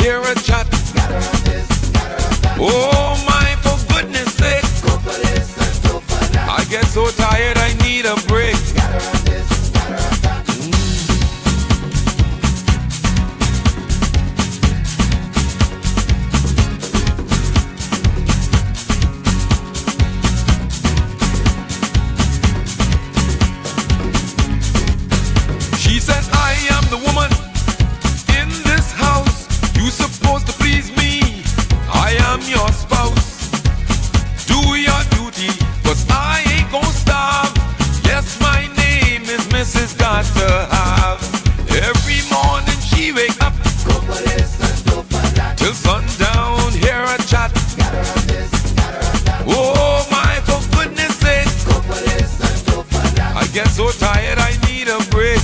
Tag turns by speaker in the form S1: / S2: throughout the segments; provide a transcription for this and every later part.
S1: hear a chat. Oh my, for goodness sake. I get so tired I need a break. She said, I am the woman in this house. You supposed to please me. I am your spouse. Do your duty, 'cause I ain't gon' starve. Yes, my name is Mrs. Got to Have. Every morning she wake up till sundown, hear a chat. Oh my, for goodness sake. I get so tired I need a break.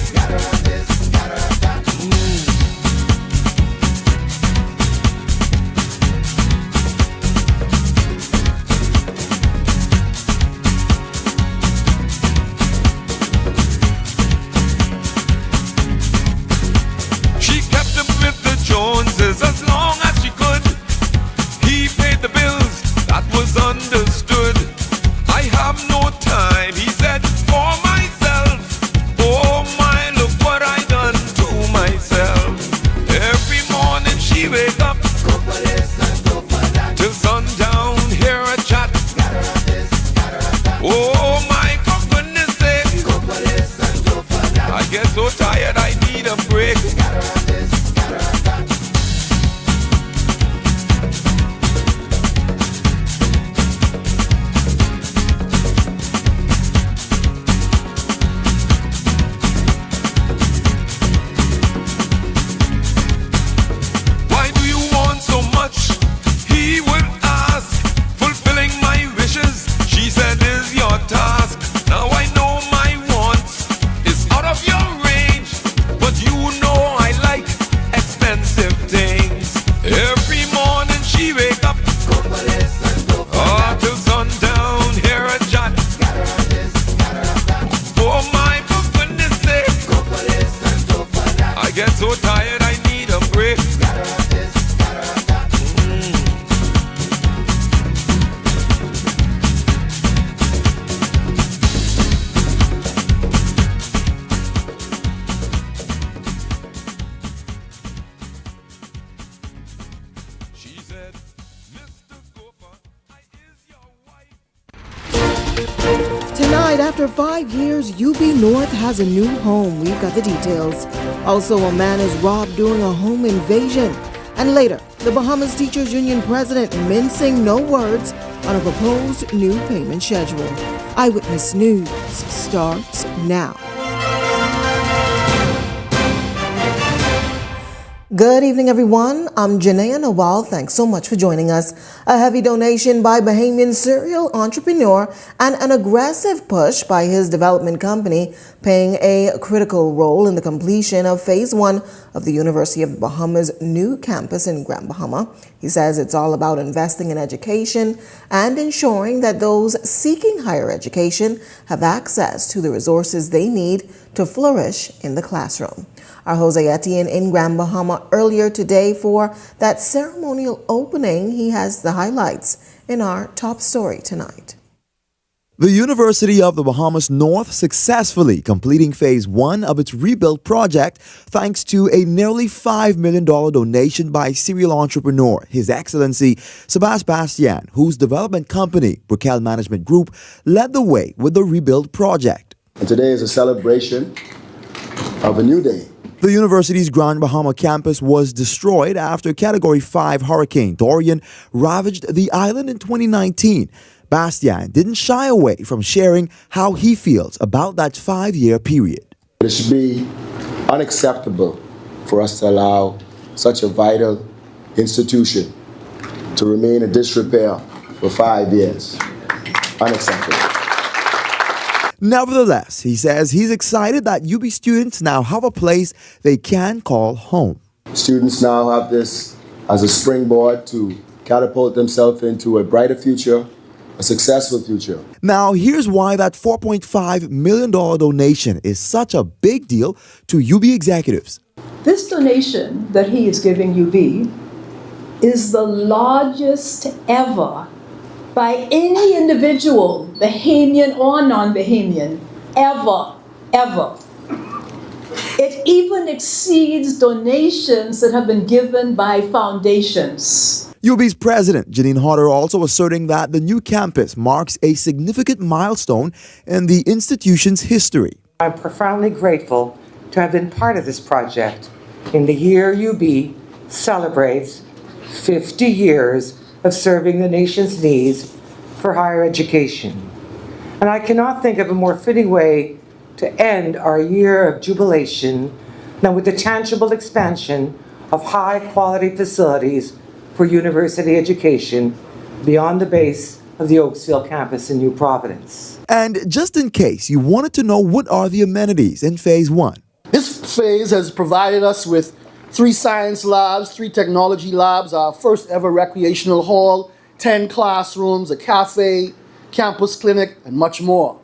S1: She kept up with the Joneses as long as she could. He paid the bills, that was understood. I have no time, he said, for myself. Oh my, look what I done to myself. Every morning she wake up till sundown, hear a chat. Oh my, for goodness sake. I get so tired I need a break. Why do you want so much? He would ask. Fulfilling my wishes, she said, is your task. Now I know my wants is out of your range, but you know I like expensive things. Every morning she wake up till sundown, hear a chat. Oh my, for goodness sake. I get so tired I need a break. She said, Mr. Gopher, I is your wife.
S2: Tonight, after 5 years, UB North has a new home. We've got the details. Also, a man is robbed during a home invasion. And later, the Bahamas Teachers Union president mincing no words on a proposed new payment schedule. Eyewitness News starts now. Good evening, everyone. I'm Janaea Nawal. Thanks so much for joining us. A heavy donation by Bahamian serial entrepreneur and an aggressive push by his development company playing a critical role in the completion of Phase 1 of the University of the Bahamas' new campus in Grand Bahama. He says it's all about investing in education and ensuring that those seeking higher education have access to the resources they need to flourish in the classroom. Our Jose Etienne in Grand Bahama earlier today for that ceremonial opening. He has the highlights in our top story tonight.
S3: The University of the Bahamas North successfully completing Phase 1 of its rebuild project thanks to a nearly $5 million donation by serial entrepreneur, His Excellency Sebastian, whose development company, Brickell Management Group, led the way with the rebuild project.
S4: And today is a celebration of a new day.
S3: The university's Grand Bahama campus was destroyed after Category 5 Hurricane Dorian ravaged the island in 2019. Bastian didn't shy away from sharing how he feels about that 5-year period.
S4: It should be unacceptable for us to allow such a vital institution to remain in disrepair for 5 years. Unacceptable.
S3: Nevertheless, he says he's excited that UB students now have a place they can call home.
S4: Students now have this as a springboard to catapult themselves into a brighter future, a successful future.
S3: Now, here's why that $4.5 million donation is such a big deal to UB executives.
S5: This donation that he is giving UB is the largest ever by any individual, Bahamian or non-Bahamian, ever. It even exceeds donations that have been given by foundations.
S3: UB's president, Janine Hodder, also asserting that the new campus marks a significant milestone in the institution's history.
S6: I'm profoundly grateful to have been part of this project in the year UB celebrates 50 years of serving the nation's needs for higher education. And I cannot think of a more fitting way to end our year of jubilation than with the tangible expansion of high-quality facilities for university education beyond the base of the Oaksville campus in New Providence.
S3: And just in case you wanted to know what are the amenities in Phase 1.
S7: This phase has provided us with 3 science labs, 3 technology labs, our first ever recreational hall, 10 classrooms, a cafe, campus clinic, and much more.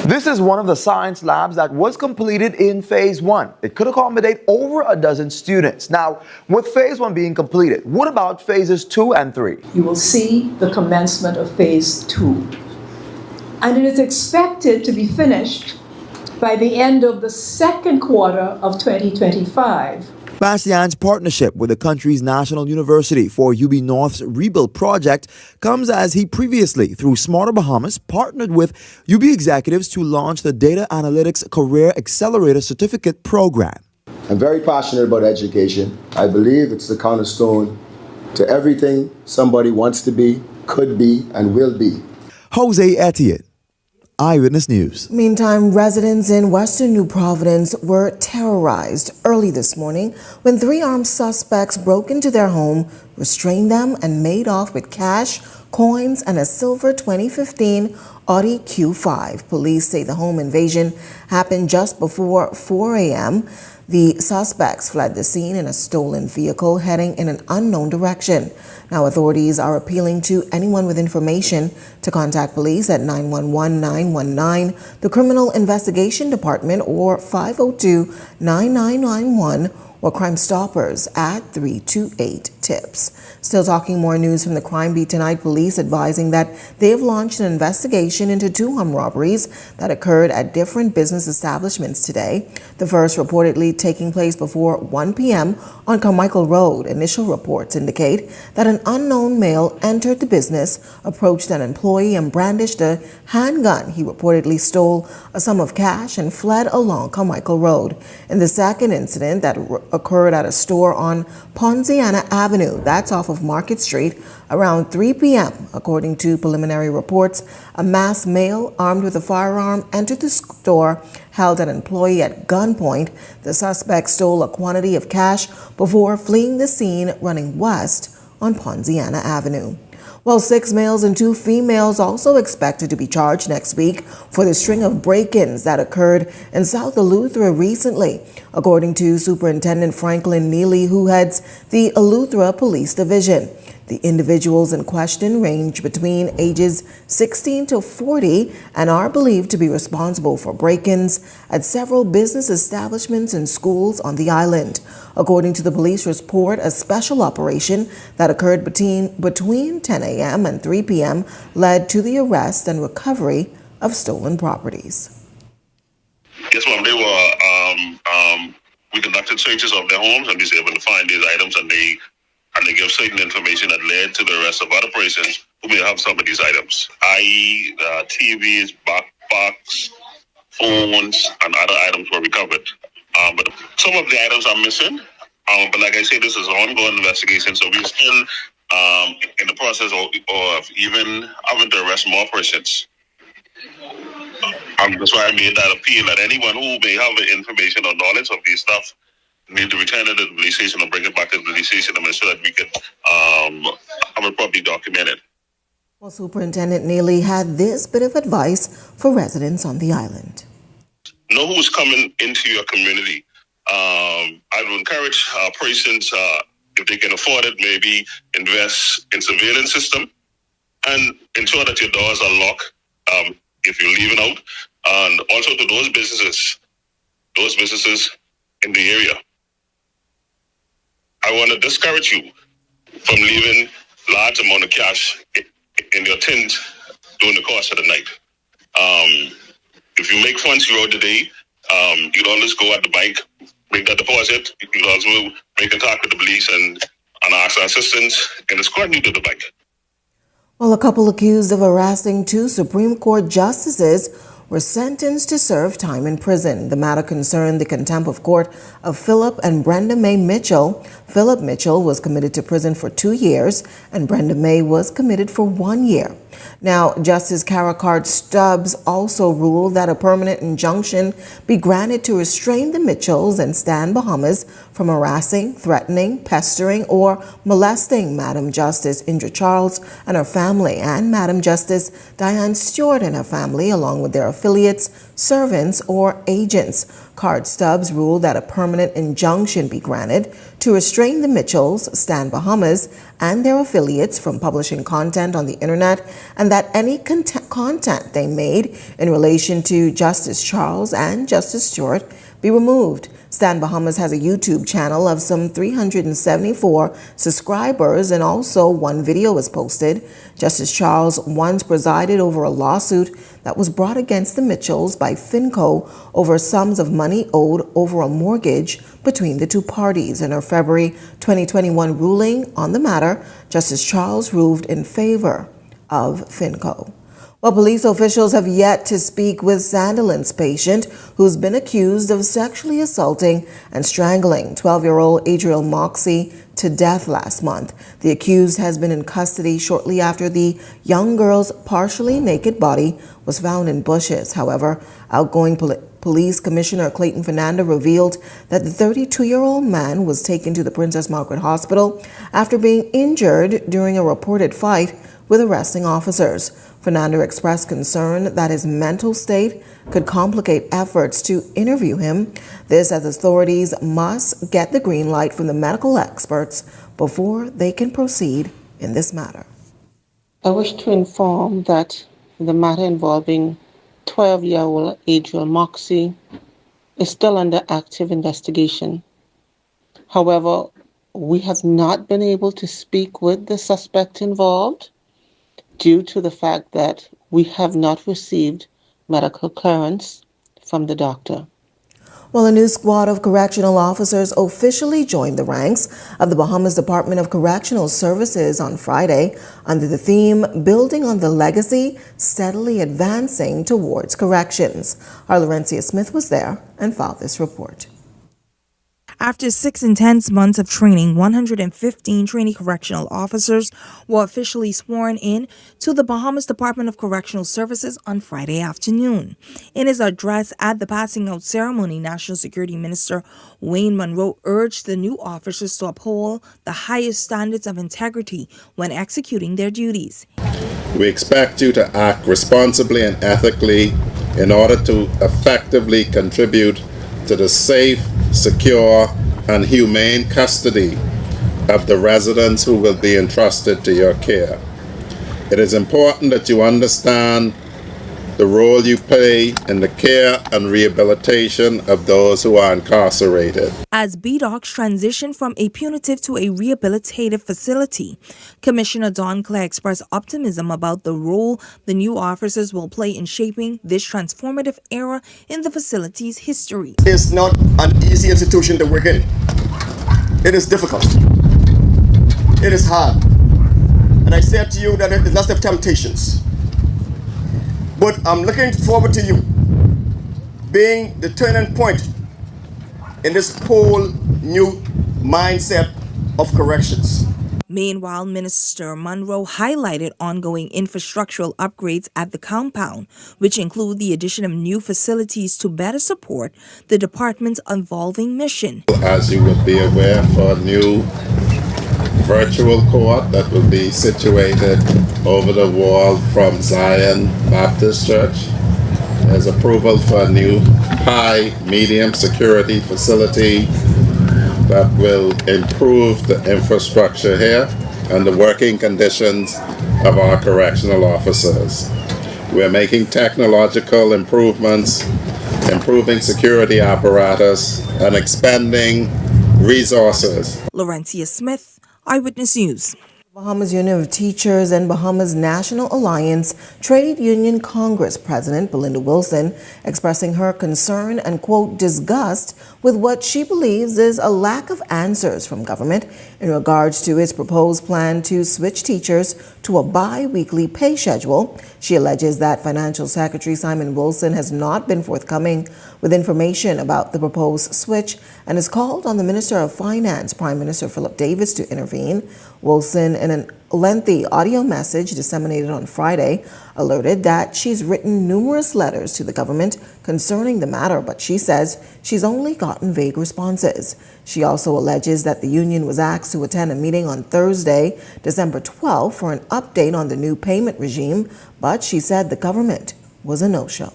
S3: This is one of the science labs that was completed in Phase 1. It could accommodate over a dozen students. Now, with Phase 1 being completed, what about Phases 2 and 3?
S5: You will see the commencement of Phase 2. And it is expected to be finished by the end of the second quarter of 2025.
S3: Bastian's partnership with the country's national university for UB North's Rebuild project comes as he previously, through Smarter Bahamas, partnered with UB executives to launch the Data Analytics Career Accelerator Certificate Program.
S4: I'm very passionate about education. I believe it's the cornerstone to everything somebody wants to be, could be, and will be.
S3: Jose Etienne, Eyewitness News.
S2: Meantime, residents in western New Providence were terrorized early this morning when 3 armed suspects broke into their home, restrained them, and made off with cash, coins, and a silver 2015 Audi Q5. Police say the home invasion happened just before 4 a.m. The suspects fled the scene in a stolen vehicle heading in an unknown direction. Now, authorities are appealing to anyone with information to contact police at 911-919, the Criminal Investigation Department, or 502-9991, or Crime Stoppers at 328-TIPS. Still talking more news from the Crime Beat tonight, police advising that they have launched an investigation into 2 home robberies that occurred at different business establishments today. The first reportedly taking place before 1 p.m. on Carmichael Road. Initial reports indicate that an unknown male entered the business, approached an employee, and brandished a handgun. He reportedly stole a sum of cash and fled along Carmichael Road. In the second incident that occurred at a store on Ponziana Avenue, that's off of Market Street, around 3 p.m. According to preliminary reports, a masked male armed with a firearm entered the store, held an employee at gunpoint. The suspect stole a quantity of cash before fleeing the scene, running west on Ponziana Avenue. Well, 6 males and 2 females also expected to be charged next week for the string of break-ins that occurred in South Eleuthera recently, according to Superintendent Franklin Neely, who heads the Eleuthera Police Division. The individuals in question range between ages 16 to 40 and are believed to be responsible for break-ins at several business establishments and schools on the island. According to the police report, a special operation that occurred between 10 a.m. and 3 p.m. led to the arrest and recovery of stolen properties.
S8: Yes, ma'am. They were, we conducted searches of their homes and we was able to find these items, and they give certain information that led to the arrest of other persons who may have some of these items, i.e. TVs, backpacks, phones, and other items were recovered. But some of the items are missing. But like I said, this is an ongoing investigation, so we're still in the process of even having to arrest more persons. That's why I made that appeal that anyone who may have information or knowledge of these stuff need to return it to the police station or bring it back to the police station so that we could have it properly documented.
S2: Well, Superintendent Neely had this bit of advice for residents on the island.
S8: Know who's coming into your community. I would encourage persons, if they can afford it, maybe invest in surveillance system and ensure that your doors are locked if you're leaving out. And also to those businesses in the area. I want to discourage you from leaving large amount of cash in your tent during the course of the night. If you make funds throughout the day, you'd always go at the bank, make that deposit. You'd also make contact with the police and ask for assistance in escorting you to the bank.
S2: Well, a couple accused of harassing two Supreme Court justices were sentenced to serve time in prison. The matter concerned the contempt of court of Philip and Brenda Mae Mitchell. Philip Mitchell was committed to prison for 2 years, and Brenda Mae was committed for 1 year. Now, Justice Caracard Stubbs also ruled that a permanent injunction be granted to restrain the Mitchells and Stan Bahamas from harassing, threatening, pestering, or molesting Madam Justice Indra Charles and her family, and Madam Justice Diane Stewart and her family, along with their affiliates, servants, or agents. Card Stubbs ruled that a permanent injunction be granted to restrain the Mitchells, Stan Bahamas, and their affiliates from publishing content on the internet, and that any content they made in relation to Justice Charles and Justice Stewart be removed. Stan Bahamas has a YouTube channel of some 374 subscribers, and also one video was posted. Justice Charles once presided over a lawsuit that was brought against the Mitchells by Finco over sums of money owed over a mortgage between the two parties. In her February 2021 ruling on the matter, Justice Charles ruled in favor of Finco. Well, police officials have yet to speak with Sandilands patient who's been accused of sexually assaulting and strangling 12-year-old Adriel Moxie to death last month. The accused has been in custody shortly after the young girl's partially naked body was found in bushes. However, outgoing Police Commissioner Clayton Fernanda revealed that the 32-year-old man was taken to the Princess Margaret Hospital after being injured during a reported fight with arresting officers. Fernando expressed concern that his mental state could complicate efforts to interview him. This as authorities must get the green light from the medical experts before they can proceed in this matter.
S9: I wish to inform that the matter involving 12-year-old Adriel Moxie is still under active investigation. However, we have not been able to speak with the suspect involved due to the fact that we have not received medical clearance from the doctor.
S2: Well, a new squad of correctional officers officially joined the ranks of the Bahamas Department of Correctional Services on Friday under the theme Building on the Legacy, Steadily Advancing Towards Corrections. Our Laurencia Smith was there and filed this report.
S10: After 6 intense months of training, 115 trainee correctional officers were officially sworn in to the Bahamas Department of Correctional Services on Friday afternoon. In his address at the passing out ceremony, National Security Minister Wayne Monroe urged the new officers to uphold the highest standards of integrity when executing their duties.
S11: We expect you to act responsibly and ethically in order to effectively contribute to the safe, secure, and humane custody of the residents who will be entrusted to your care. It is important that you understand the role you play in the care and rehabilitation of those who are incarcerated.
S10: As BDOCs transition from a punitive to a rehabilitative facility, Commissioner Don Clare expressed optimism about the role the new officers will play in shaping this transformative era in the facility's history.
S12: It's not an easy institution to work in. It is difficult. It is hard. And I said to you that it is lots of temptations. But I'm looking forward to you being the turning point in this whole new mindset of corrections.
S10: Meanwhile, Minister Monroe highlighted ongoing infrastructural upgrades at the compound, which include the addition of new facilities to better support the department's evolving mission.
S11: As you would be aware, for a new virtual court that will be situated over the wall from Zion Baptist Church. There's approval for a new high, medium security facility that will improve the infrastructure here and the working conditions of our correctional officers. We're making technological improvements, improving security apparatus, and expanding resources.
S10: Laurencia Smith, Eyewitness News.
S2: Bahamas Union of Teachers and Bahamas National Alliance Trade Union Congress President Belinda Wilson expressing her concern and, quote, disgust with what she believes is a lack of answers from government in regards to its proposed plan to switch teachers to a bi-weekly pay schedule. She alleges that Financial Secretary Simon Wilson has not been forthcoming with information about the proposed switch and has called on the Minister of Finance, Prime Minister Philip Davis, to intervene. Wilson, in a lengthy audio message disseminated on Friday, alerted that she's written numerous letters to the government concerning the matter, but she says she's only gotten vague responses. She also alleges that the union was asked to attend a meeting on Thursday, December 12, for an update on the new payment regime, but she said the government was a no-show.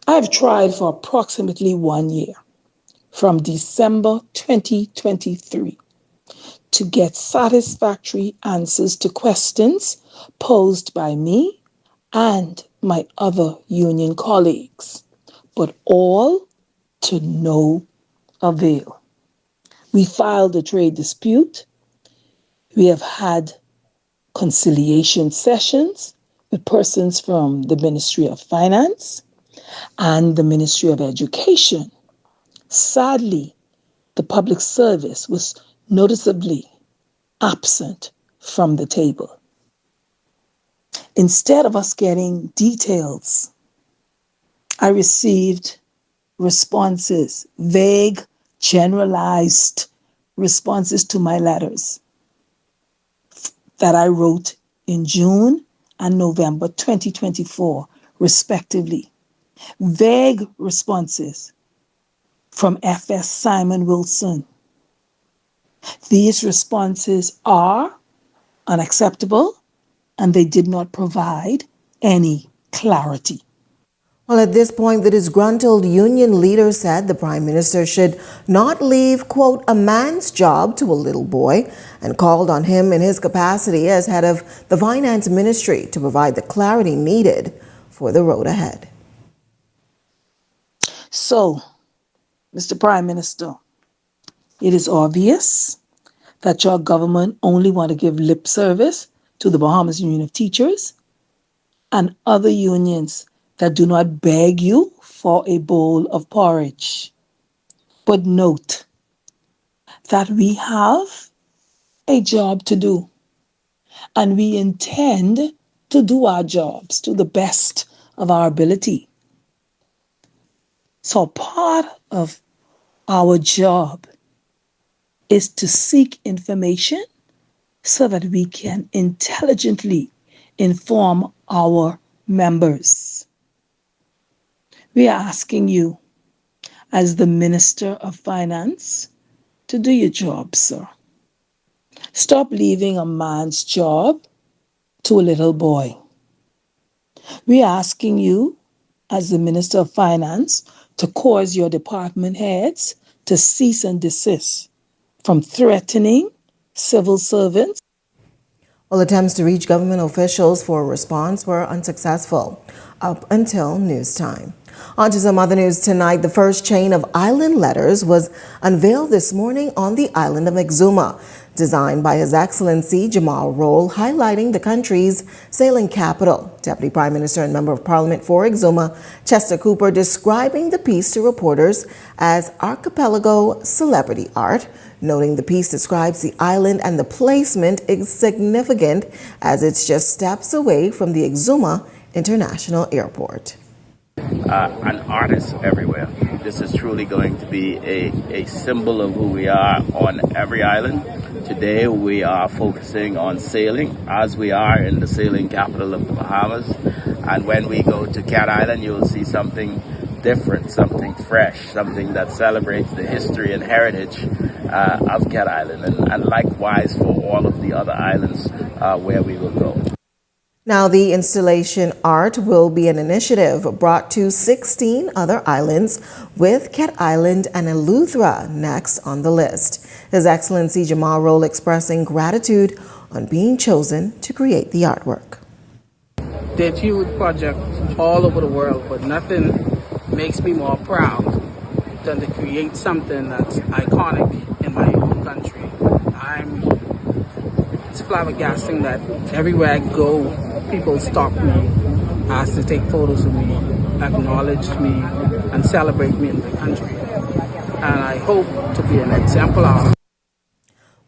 S13: I've tried for approximately 1 year, from December 2023, to get satisfactory answers to questions posed by me and my other union colleagues, but all to no avail. We filed a trade dispute. We have had conciliation sessions with persons from the Ministry of Finance and the Ministry of Education. Sadly, the public service was noticeably absent from the table. Instead of us getting details, I received responses, vague, generalized responses to my letters that I wrote in June and November 2024, respectively. Vague responses from FS Simon Wilson. These responses are unacceptable and they did not provide any clarity.
S2: Well, at this point, the disgruntled union leader said the Prime Minister should not leave, quote, a man's job to a little boy, and called on him in his capacity as head of the Finance Ministry to provide the clarity needed for the road ahead.
S13: So, Mr. Prime Minister, it is obvious that your government only want to give lip service to the Bahamas Union of Teachers and other unions that do not beg you for a bowl of porridge. But note that we have a job to do, and we intend to do our jobs to the best of our ability. So part of our job is to seek information so that we can intelligently inform our members. We are asking you, as the Minister of Finance, to do your job, sir. Stop leaving a man's job to a little boy. We are asking you, as the Minister of Finance, to cause your department heads to cease and desist from threatening civil servants.
S2: Well, attempts to reach government officials for a response were unsuccessful up until news time. On to some other news tonight. The first chain of island letters was unveiled this morning on the island of Exuma, designed by His Excellency Jamal Roll, highlighting the country's sailing capital. Deputy Prime Minister and Member of Parliament for Exuma, Chester Cooper, describing the piece to reporters as archipelago celebrity art, noting the piece describes the island and the placement is significant as it's just steps away from the Exuma International Airport.
S14: An artist everywhere. This is truly going to be a symbol of who we are on every island. Today we are focusing on sailing, as we are in the sailing capital of the Bahamas. And when we go to Cat Island, you'll see something different, something fresh, something that celebrates the history and heritage of Cat Island, and likewise for all of the other islands where we will go.
S2: Now, the installation art will be an initiative brought to 16 other islands, with Cat Island and Eleuthera next on the list. His Excellency Jamal Roll expressing gratitude on being chosen to create the artwork.
S15: They've huge projects all over the world, but nothing makes me more proud than to create something that's iconic in my own country. flabbergasting that everywhere I go, people stop me, ask to take photos with me, acknowledge me, and celebrate me in the country. And I hope to be an exemplar.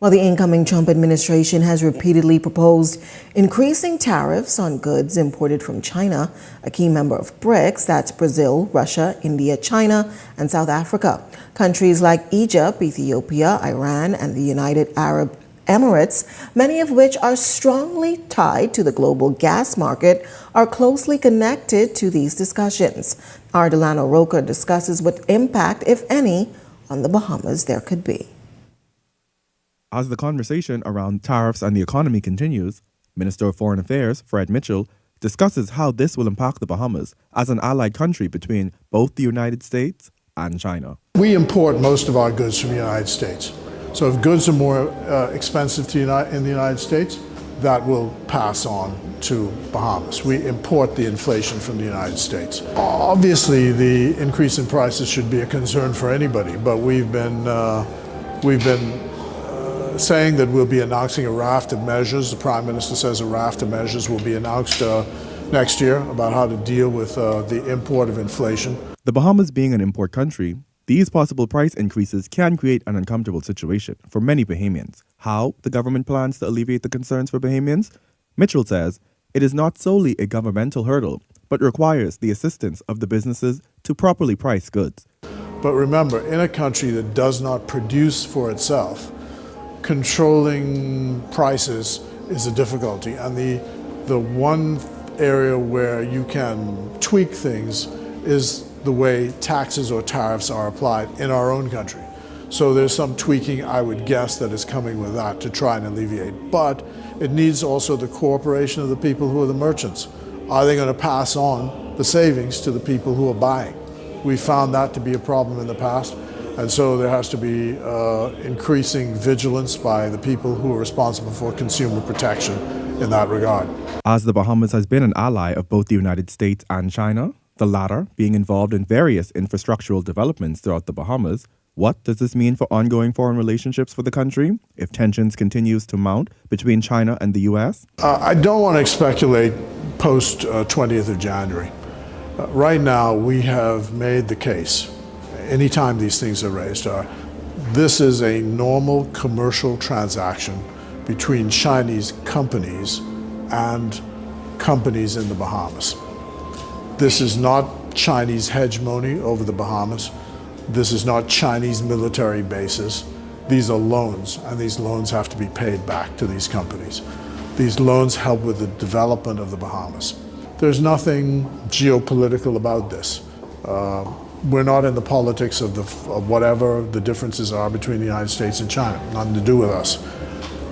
S2: While the incoming Trump administration has repeatedly proposed increasing tariffs on goods imported from China, a key member of BRICS, that's Brazil, Russia, India, China, and South Africa. Countries like Egypt, Ethiopia, Iran, and the United Arab Emirates, many of which are strongly tied to the global gas market, are closely connected to these discussions. Our Delano Roca discusses what impact, if any, on the Bahamas there could be.
S16: As the conversation around tariffs and the economy continues, Minister of Foreign Affairs Fred Mitchell discusses how this will impact the Bahamas as an allied country between both the United States and China.
S17: We import most of our goods from the United States. So if goods are more expensive in the United States, that will pass on to Bahamas. We import the inflation from the United States. Obviously, the increase in prices should be a concern for anybody, but we've been saying that we'll be announcing a raft of measures. The Prime Minister says a raft of measures will be announced next year about how to deal with the import of inflation.
S16: The Bahamas being an import country, these possible price increases can create an uncomfortable situation for many Bahamians. How the government plans to alleviate the concerns for Bahamians? Mitchell says it is not solely a governmental hurdle, but requires the assistance of the businesses to properly price goods.
S17: But remember, in a country that does not produce for itself, controlling prices is a difficulty, and the one area where you can tweak things is the way taxes or tariffs are applied in our own country. So there's some tweaking, I would guess, that is coming with that to try and alleviate. But it needs also the cooperation of the people who are the merchants. Are they going to pass on the savings to the people who are buying? We found that to be a problem in the past. And so there has to be increasing vigilance by the people who are responsible for consumer protection in that regard.
S16: As the Bahamas has been an ally of both the United States and China, the latter being involved in various infrastructural developments throughout the Bahamas, what does this mean for ongoing foreign relationships for the country if tensions continues to mount between China and the U.S.?
S17: I don't want to speculate post 20th of January. Right now, we have made the case. Anytime these things are raised, this is a normal commercial transaction between Chinese companies and companies in the Bahamas. This is not Chinese hegemony over the Bahamas. This is not Chinese military bases. These are loans, and these loans have to be paid back to these companies. These loans help with the development of the Bahamas. There's nothing geopolitical about this. We're not in the politics of whatever the differences are between the United States and China. Nothing to do with us.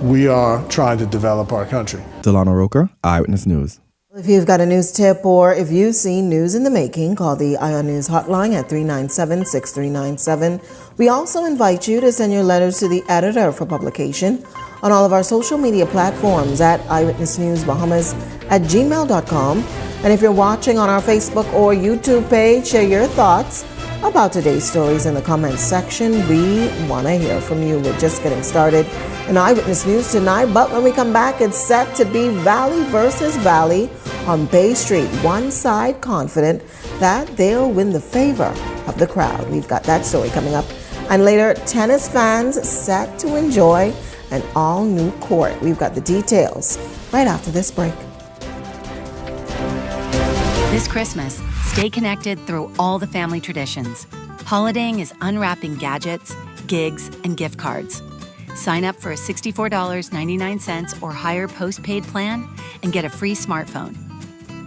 S17: We are trying to develop our country.
S16: Delano Roca, Eyewitness News.
S2: If you've got a news tip or if you've seen news in the making, call the Eye on News hotline at 397-6397. We also invite you to send your letters to the editor for publication on all of our social media platforms at eyewitnessnewsbahamas@gmail.com. And if you're watching on our Facebook or YouTube page, share your thoughts about today's stories in the comments section. We want to hear from you. We're just getting started in Eyewitness News tonight, but when we come back, it's set to be Valley versus Valley on Bay Street. One side confident that they'll win the favor of the crowd. We've got that story coming up. And later, tennis fans set to enjoy an all-new court. We've got the details right after this break.
S18: This Christmas, stay connected through all the family traditions. Holidaying is unwrapping gadgets, gigs, and gift cards. Sign up for a $64.99 or higher postpaid plan and get a free smartphone.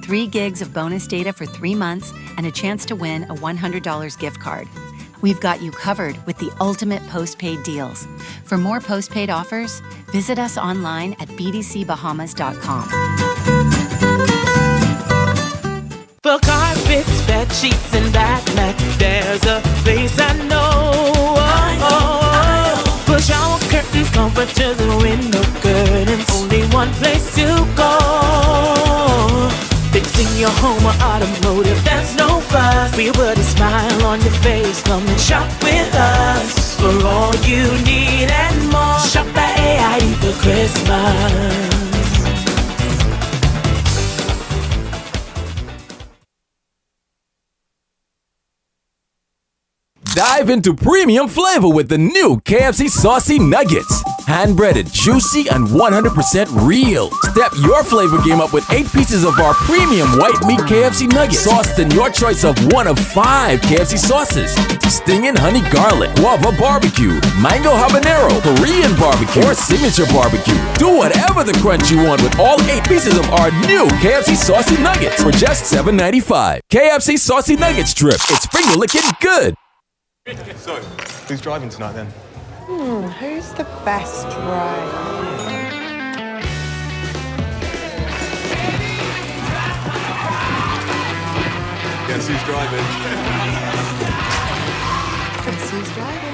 S18: 3 gigs of bonus data for 3 months and a chance to win a $100 gift card. We've got you covered with the ultimate postpaid deals. For more postpaid offers, visit us online at bdcbahamas.com.
S19: For carpets, bed sheets, and bath mats, there's a place I know. For shower curtains, comforters, and window curtains, only one place to go. Fixing your home or automotive, that's no fuss. We put a smile on your face, come and shop with us. For all you need and more, shop at AID for Christmas.
S20: Dive into premium flavor with the new KFC Saucy Nuggets. Hand-breaded, juicy, and 100% real. Step your flavor game up with 8 pieces of our premium white meat KFC Nuggets. Sauced in your choice of one of 5 KFC sauces. Stinging honey garlic, guava barbecue, mango habanero, Korean barbecue, or signature barbecue. Do whatever the crunch you want with all 8 pieces of our new KFC Saucy Nuggets for just $7.95. KFC Saucy Nuggets Strip. It's finger-licking good.
S21: So, who's driving tonight then?
S22: Who's the best driver?
S21: Guess who's driving?
S22: Guess who's driving?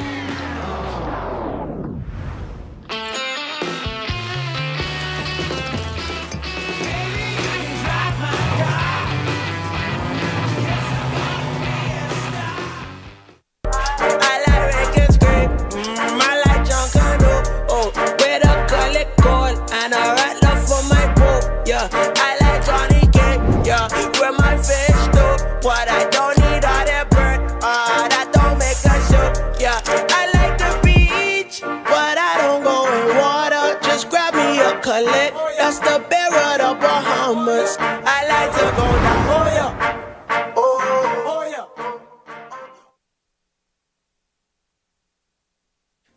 S19: What I don't need all that burn, that don't make a show. Yeah, I like the beach, but I don't go in water. Just grab me a collet, that's the bear of the Bahamas. I like to go down, oh yeah, oh yeah.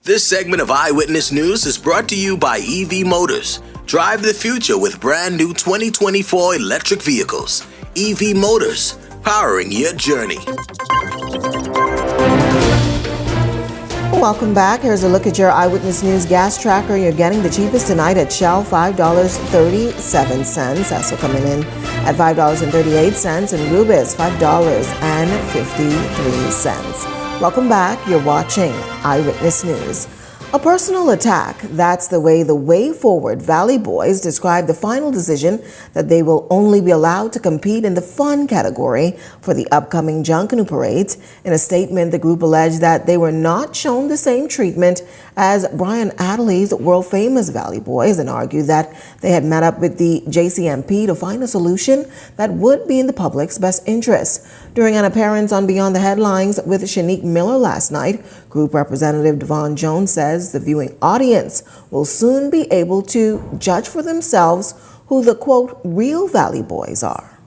S23: This segment of Eyewitness News is brought to you by EV Motors. Drive the future with brand new 2024 electric vehicles. EV Motors, powering your journey.
S2: Welcome back. Here's a look at your Eyewitness News gas tracker. You're getting the cheapest tonight at Shell, $5.37. Esso coming in at $5.38, and Rubis, $5.53. Welcome back. You're watching Eyewitness News. A personal attack. That's the way the Way Forward Valley Boys describe the final decision that they will only be allowed to compete in the fun category for the upcoming Junkanoo parades. In a statement, the group alleged that they were not shown the same treatment as Brian Adderley's world-famous Valley Boys, and argued that they had met up with the JCMP to find a solution that would be in the public's best interest. During an appearance on Beyond the Headlines with Shanique Miller last night, Group Representative Devon Jones says the viewing audience will soon be able to judge for themselves who the, quote, real Valley Boys are.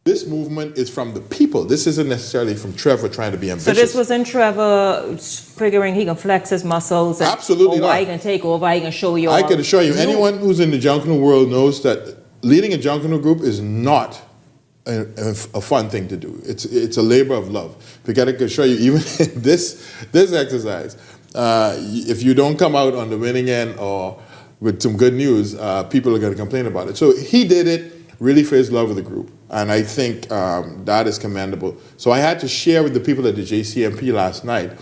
S24: This movement is from the people. This isn't necessarily from Trevor trying to be ambitious.
S25: So this wasn't Trevor figuring he can flex his muscles and
S24: absolutely not.
S25: He can take over, he can show you.
S24: I can assure you, anyone who's in the Junkanoo world knows that leading a Junkanoo group is not a fun thing to do. It's a labor of love. Because I can assure you, even in this exercise, if you don't come out on the winning end or with some good news, people are going to complain about it. So he did it really for his love of the group, and I think that is commendable. So I had to share with the people at the JCMP last night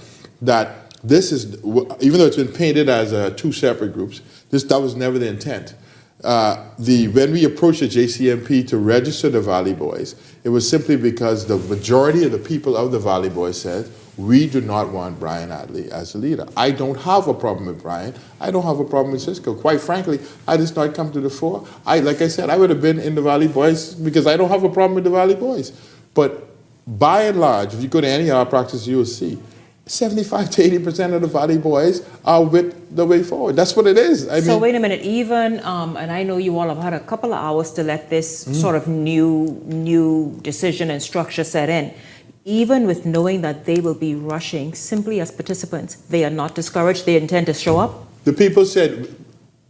S24: that this is, even though it's been painted as 2 separate groups, that was never the intent. When we approached the JCMP to register the Valley Boys, it was simply because the majority of the people of the Valley Boys said, we do not want Brian Adderley as the leader. I don't have a problem with Brian. I don't have a problem with Cisco. Quite frankly, I just not come to the fore. Like I said, I would have been in the Valley Boys because I don't have a problem with the Valley Boys. But by and large, if you go to any of our practices, you will see 75 to 80% of the Valley Boys are with the Way Forward. That's what it is. I
S25: so
S24: mean,
S25: wait a minute, even, and I know you all have had a couple of hours to let this sort of new decision and structure set in. Even with knowing that they will be rushing simply as participants, they are not discouraged, they intend to show up?
S24: The people said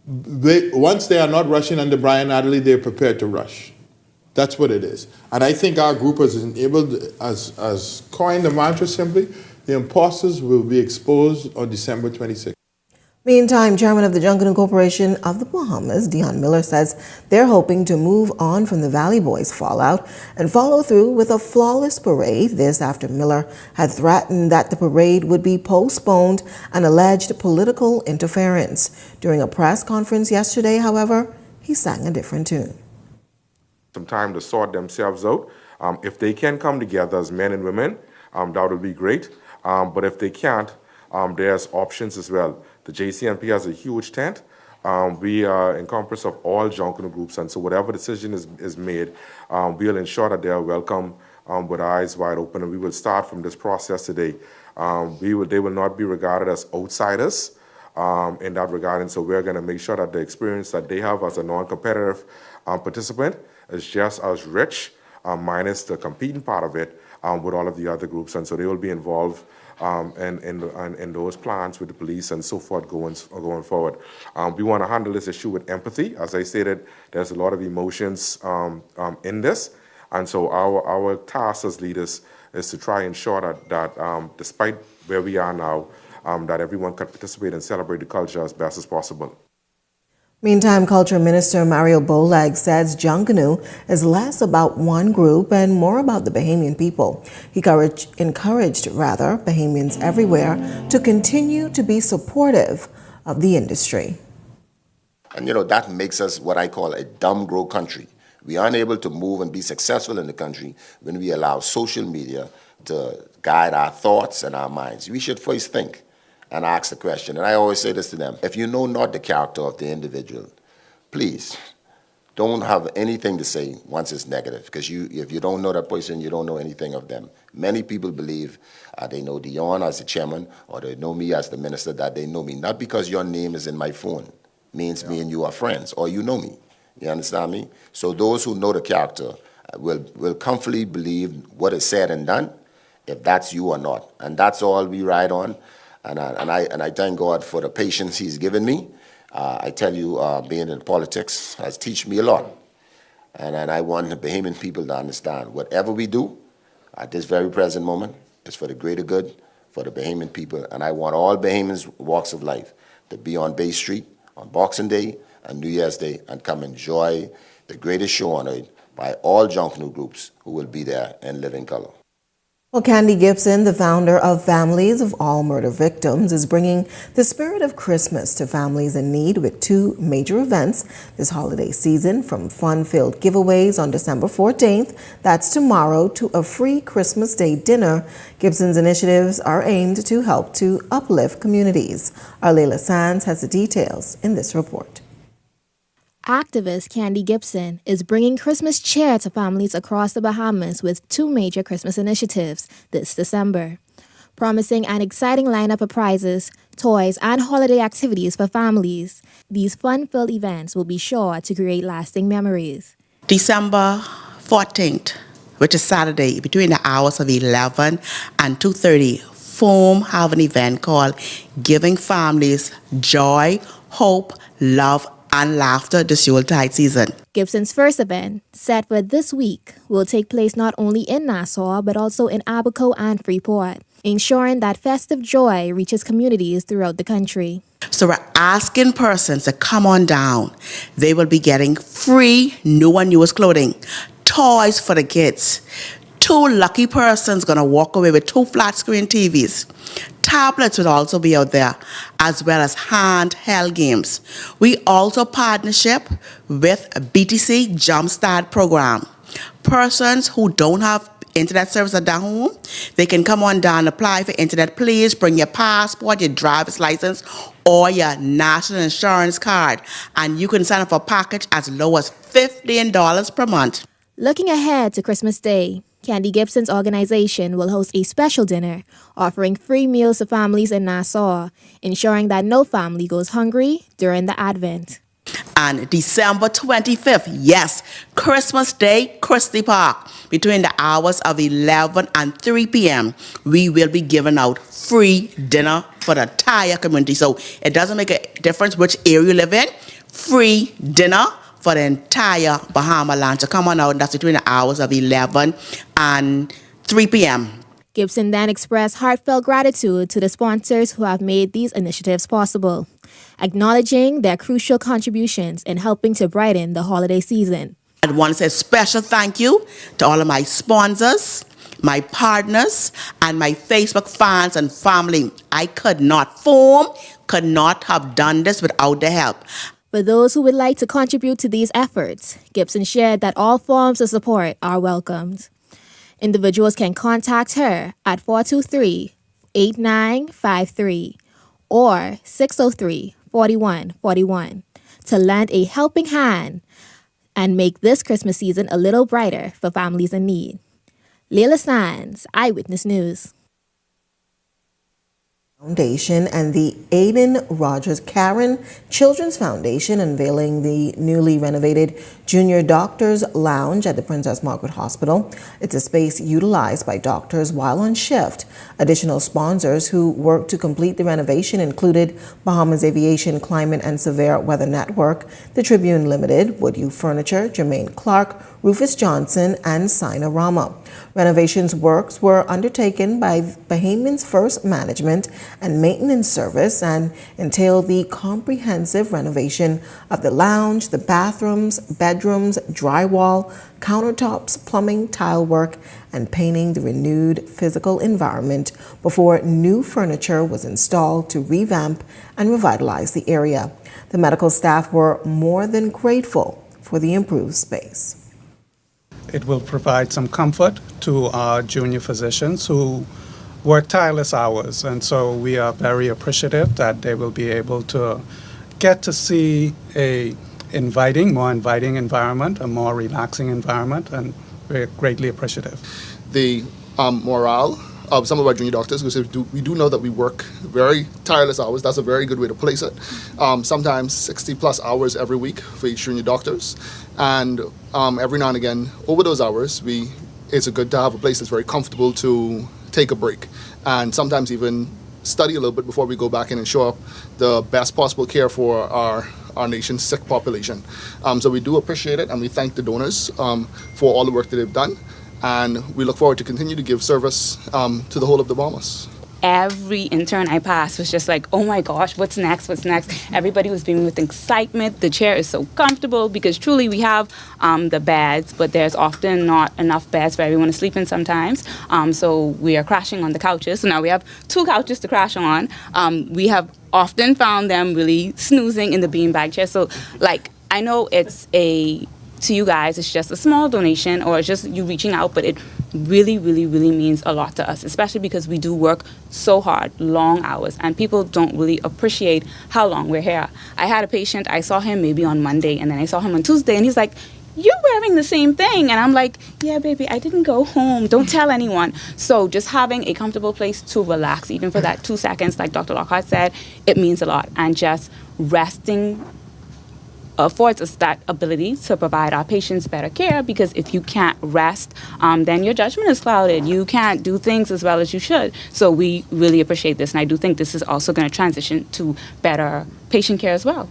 S24: once they are not rushing under Brian Adderley, they're prepared to rush. That's what it is. And I think our group has enabled, as coined the mantra simply, the imposters will be exposed on December 26th.
S2: Meantime, Chairman of the Junkanoo Corporation of the Bahamas, Dion Miller, says they're hoping to move on from the Valley Boys fallout and follow through with a flawless parade. This after Miller had threatened that the parade would be postponed and alleged political interference. During a press conference yesterday, however, he sang a different tune.
S26: Some time to sort themselves out. If they can come together as men and women, that would be great. But if they can't, there's options as well. The JCMP has a huge tent. We are encompassed of all Junkanoo groups, and so whatever decision is made, we'll ensure that they are welcome with eyes wide open, and we will start from this process today. They will not be regarded as outsiders in that regard, and so we're going to make sure that the experience that they have as a non-competitive participant is just as rich, minus the competing part of it, with all of the other groups, and so they will be involved in those plans with the police and so forth going forward. We want to handle this issue with empathy. As I stated, there's a lot of emotions in this, and so our task as leaders is to try and ensure that despite where we are now, that everyone can participate and celebrate the culture as best as possible.
S2: Meantime, Culture Minister Mario Bolag says Junkanoo is less about one group and more about the Bahamian people. He encouraged Bahamians everywhere to continue to be supportive of the industry.
S1: And that makes us what I call a dumb grow country. We aren't able to move and be successful in the country when we allow social media to guide our thoughts and our minds. We should first think and ask the question. And I always say this to them: if you know not the character of the individual, please don't have anything to say once it's negative, because if you don't know that person, you don't know anything of them. Many people believe they know Dion as the chairman, or they know me as the minister, that they know me. Not because your name is in my phone means me and you are friends, or you know me. You understand me? So those who know the character will comfortably believe what is said and done, if that's you or not. And that's all we ride on. And I thank God for the patience He's given me. I tell you, being in politics has taught me a lot. And I want the Bahamian people to understand whatever we do at this very present moment is for the greater good for the Bahamian people. And I want all Bahamians walks of life to be on Bay Street on Boxing Day and New Year's Day and come enjoy the greatest show on earth by all Junkanoo groups who will be there in living color.
S2: Well, Candy Gibson, the founder of Families of All Murder Victims, is bringing the spirit of Christmas to families in need with two major events this holiday season, from fun-filled giveaways on December 14th, that's tomorrow, to a free Christmas Day dinner. Gibson's initiatives are aimed to help to uplift communities. Our Layla Sands has the details in this report.
S3: Activist Candy Gibson is bringing Christmas cheer to families across the Bahamas with two major Christmas initiatives this December, promising an exciting lineup of prizes, toys, and holiday activities for families. These fun-filled events will be sure to create lasting memories.
S4: December 14th, which is Saturday, between the hours of 11 and 2:30, FOAM have an event called Giving Families Joy, Hope, Love, and Laughter this Yuletide season.
S3: Gibson's first event, set for this week, will take place not only in Nassau but also in Abaco and Freeport, ensuring that festive joy reaches communities throughout the country.
S4: So we're asking persons to come on down. They will be getting free new and newest clothing, toys for the kids. Two lucky persons going to walk away with two flat screen TVs. Tablets will also be out there, as well as handheld games. We also partnership with BTC Jumpstart program. Persons who don't have internet service at their home, they can come on down, apply for internet. Please bring your passport, your driver's license, or your national insurance card, and you can sign up for a package as low as $15 per month.
S3: Looking ahead to Christmas Day, Candy Gibson's organization will host a special dinner, offering free meals to families in Nassau, ensuring that no family goes hungry during the Advent.
S4: And December 25th, yes, Christmas Day, Christie Park, between the hours of 11 and 3 p.m., we will be giving out free dinner for the entire community. So it doesn't make a difference which area you live in, free dinner for the entire Bahama land. So come on out, and that's between the hours of 11 and 3 p.m.
S3: Gibson then expressed heartfelt gratitude to the sponsors who have made these initiatives possible, acknowledging their crucial contributions in helping to brighten the holiday season.
S4: I want to say a special thank you to all of my sponsors, my partners, and my Facebook fans and family. I could not have done this without their help.
S3: For those who would like to contribute to these efforts, Gibson shared that all forms of support are welcomed. Individuals can contact her at 423-8953 or 603-4141 to lend a helping hand and make this Christmas season a little brighter for families in need. Leila Sands, Eyewitness News.
S2: Foundation and the Aiden Rogers Karen Children's Foundation unveiling the newly renovated Junior Doctors Lounge at the Princess Margaret Hospital. It's a space utilized by doctors while on shift. Additional sponsors who worked to complete the renovation included Bahamas Aviation Climate and Severe Weather Network, the Tribune Limited, Woodhue Furniture, Jermaine Clark, Rufus Johnson, and Sinorama. Renovations works were undertaken by Bahamians First Management and Maintenance Service and entailed the comprehensive renovation of the lounge, the bathrooms, bedrooms, drywall, countertops, plumbing, tile work, and painting the renewed physical environment before new furniture was installed to revamp and revitalize the area. The medical staff were more than grateful for the improved space.
S5: It will provide some comfort to our junior physicians who work tireless hours, and so we are very appreciative that they will be able to get to see a more inviting environment, a more relaxing environment, and we're greatly appreciative.
S6: The morale of some of our junior doctors, because we do know that we work very tireless hours. That's a very good way to place it. Sometimes 60 plus hours every week for each junior doctors. And every now and again, over those hours, it's good to have a place that's very comfortable to take a break. And sometimes even study a little bit before we go back in and show up the best possible care for our nation's sick population. So we do appreciate it, and we thank the donors for all the work that they've done. And we look forward to continue to give service to the whole of the Bahamas.
S7: Every intern I passed was just like, oh my gosh, what's next? Everybody was beaming with excitement. The chair is so comfortable because truly we have the beds, but there's often not enough beds for everyone to sleep in sometimes. So we are crashing on the couches. So now we have 2 couches to crash on. We have often found them really snoozing in the beanbag chair. So I know to you guys, it's just a small donation or it's just you reaching out, but it really, really, really means a lot to us, especially because we do work so hard, long hours, and people don't really appreciate how long we're here. I had a patient, I saw him maybe on Monday, and then I saw him on Tuesday, and he's like, you're wearing the same thing. And I'm like, yeah, baby, I didn't go home. Don't tell anyone. So just having a comfortable place to relax, even for that 2 seconds, like Dr. Lockhart said, it means a lot. And just resting affords us that ability to provide our patients better care, because if you can't rest, then your judgment is clouded. You can't do things as well as you should. So we really appreciate this, and I do think this is also going to transition to better patient care as well.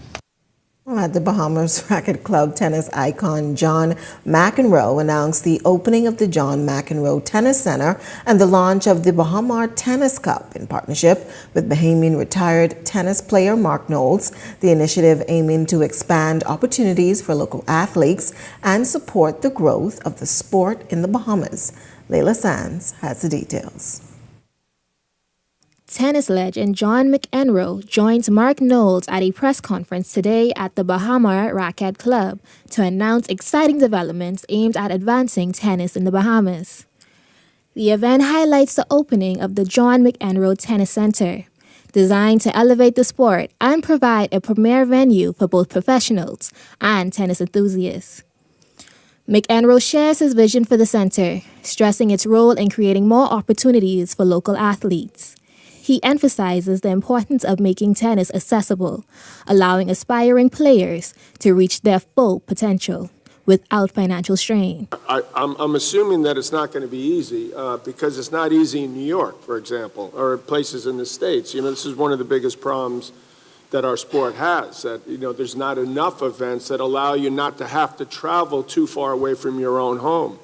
S2: At the Bahamas Racquet Club, tennis icon John McEnroe announced the opening of the John McEnroe Tennis Center and the launch of the Bahamar Tennis Cup in partnership with Bahamian retired tennis player Mark Knowles. The initiative aiming to expand opportunities for local athletes and support the growth of the sport in the Bahamas. Leila Sands has the details.
S3: Tennis legend John McEnroe joins Mark Knowles at a press conference today at the Bahamar Racquet Club to announce exciting developments aimed at advancing tennis in the Bahamas. The event highlights the opening of the John McEnroe Tennis Center, designed to elevate the sport and provide a premier venue for both professionals and tennis enthusiasts. McEnroe shares his vision for the center, stressing its role in creating more opportunities for local athletes. He emphasizes the importance of making tennis accessible, allowing aspiring players to reach their full potential without financial strain.
S8: I'm assuming that it's not going to be easy because it's not easy in New York, for example, or places in the States. This is one of the biggest problems that our sport has, that, there's not enough events that allow you not to have to travel too far away from your own home.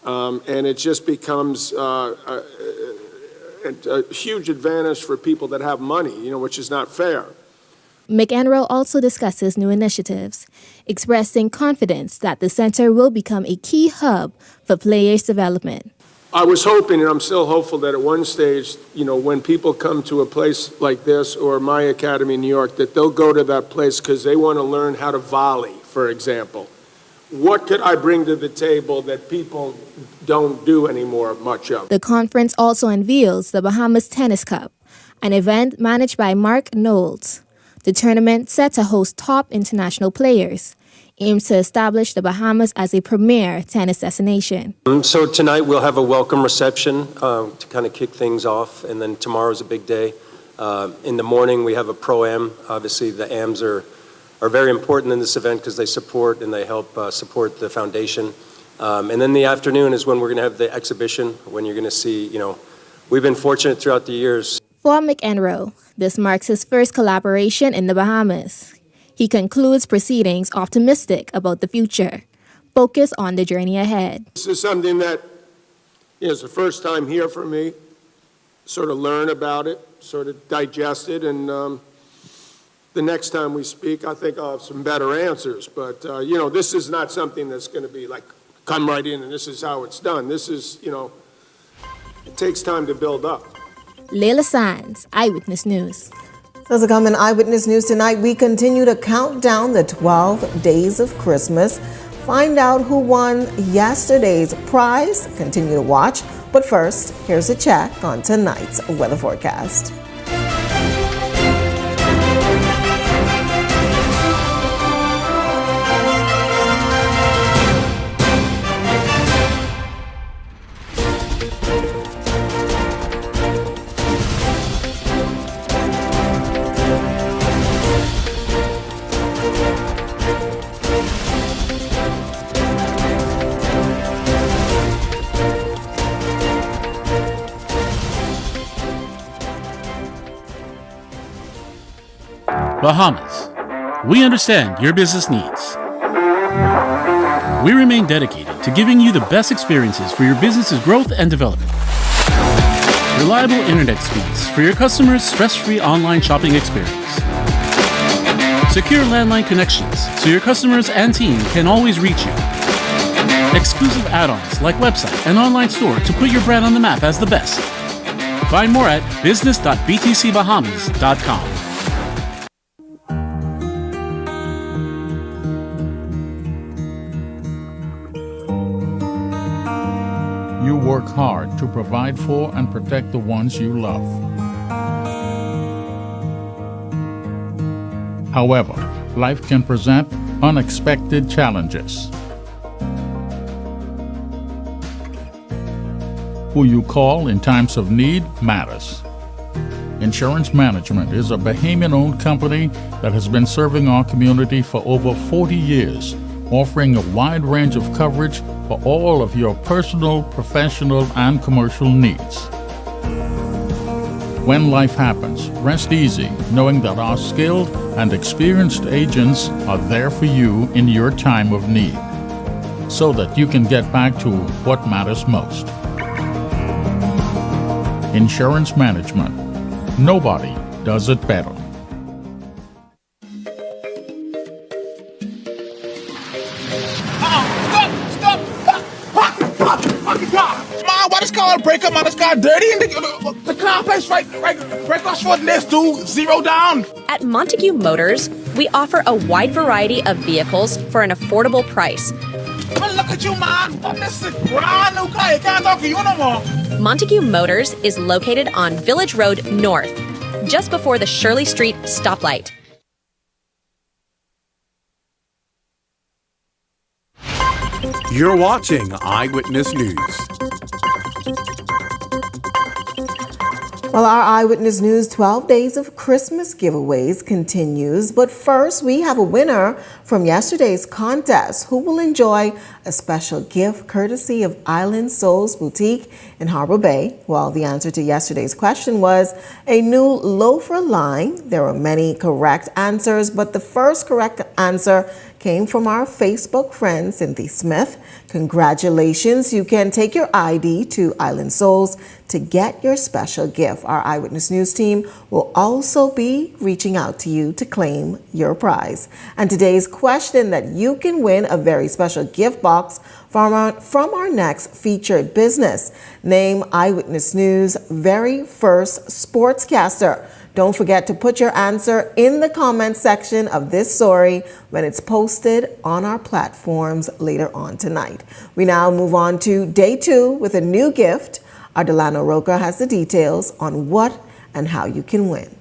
S8: And it just becomes a huge advantage for people that have money, which is not fair.
S3: McEnroe also discusses new initiatives, expressing confidence that the center will become a key hub for players' development.
S8: I was hoping, and I'm still hopeful, that at one stage, when people come to a place like this or my academy in New York, that they'll go to that place because they want to learn how to volley, for example. What could I bring to the table that people don't do anymore much of?
S3: The conference also unveils the Bahamas Tennis Cup, an event managed by Mark Knowles. The tournament set to host top international players, aims to establish the Bahamas as a premier tennis destination.
S9: So tonight we'll have a welcome reception to kind of kick things off, and then tomorrow's a big day. In the morning we have a pro-am. Obviously the AMs are very important in this event because they support and they help support the foundation. And then the afternoon is when we're going to have the exhibition, when you're going to see, we've been fortunate throughout the years.
S3: For McEnroe, this marks his first collaboration in the Bahamas. He concludes proceedings optimistic about the future, focused on the journey ahead.
S8: This is something that is the first time here for me, sort of learn about it, sort of digest it, and the next time we speak, I think I'll have some better answers. But, this is not something that's going to be like, come right in and this is how it's done. This is, it takes time to build up.
S3: Layla Sands, Eyewitness News.
S2: So to come in Eyewitness News tonight, we continue to count down the 12 days of Christmas. Find out who won yesterday's prize. Continue to watch. But first, here's a check on tonight's weather forecast.
S10: Bahamas, we understand your business needs. We remain dedicated to giving you the best experiences for your business's growth and development. Reliable internet speeds for your customers' stress-free online shopping experience. Secure landline connections so your customers and team can always reach you. Exclusive add-ons like website and online store to put your brand on the map as the best. Find more at business.btcbahamas.com.
S11: You work hard to provide for and protect the ones you love. However, life can present unexpected challenges. Who you call in times of need matters. Insurance Management is a Bahamian-owned company that has been serving our community for over 40 years, offering a wide range of coverage for all of your personal, professional, and commercial needs. When life happens, rest easy knowing that our skilled and experienced agents are there for you in your time of need, so that you can get back to what matters most. Insurance Management. Nobody does it better.
S12: Why this car break up? This car dirty and the car place right across from this dude, zero down.
S13: At Montague Motors, we offer a wide variety of vehicles for an affordable price.
S12: But look at you, man. This is a brand new car. I can't talk to you no more.
S13: Montague Motors is located on Village Road North, just before the Shirley Street stoplight.
S14: You're watching Eyewitness News.
S2: Well, our Eyewitness News 12 Days of Christmas giveaways continues. But first, we have a winner from yesterday's contest who will enjoy a special gift courtesy of Island Souls Boutique in Harbor Bay. Well, the answer to yesterday's question was a new loafer line. There were many correct answers, but the first correct answer came from our Facebook friend, Cynthia Smith. Congratulations. You can take your ID to Island Souls to get your special gift. Our Eyewitness News team will also be reaching out to you to claim your prize. And today's question that you can win a very special gift box from our next featured business. Name Eyewitness News' very first sportscaster. Don't forget to put your answer in the comment section of this story when it's posted on our platforms later on tonight. We now move on to day 2 with a new gift. Our Delano Roca has the details on what and how you can win.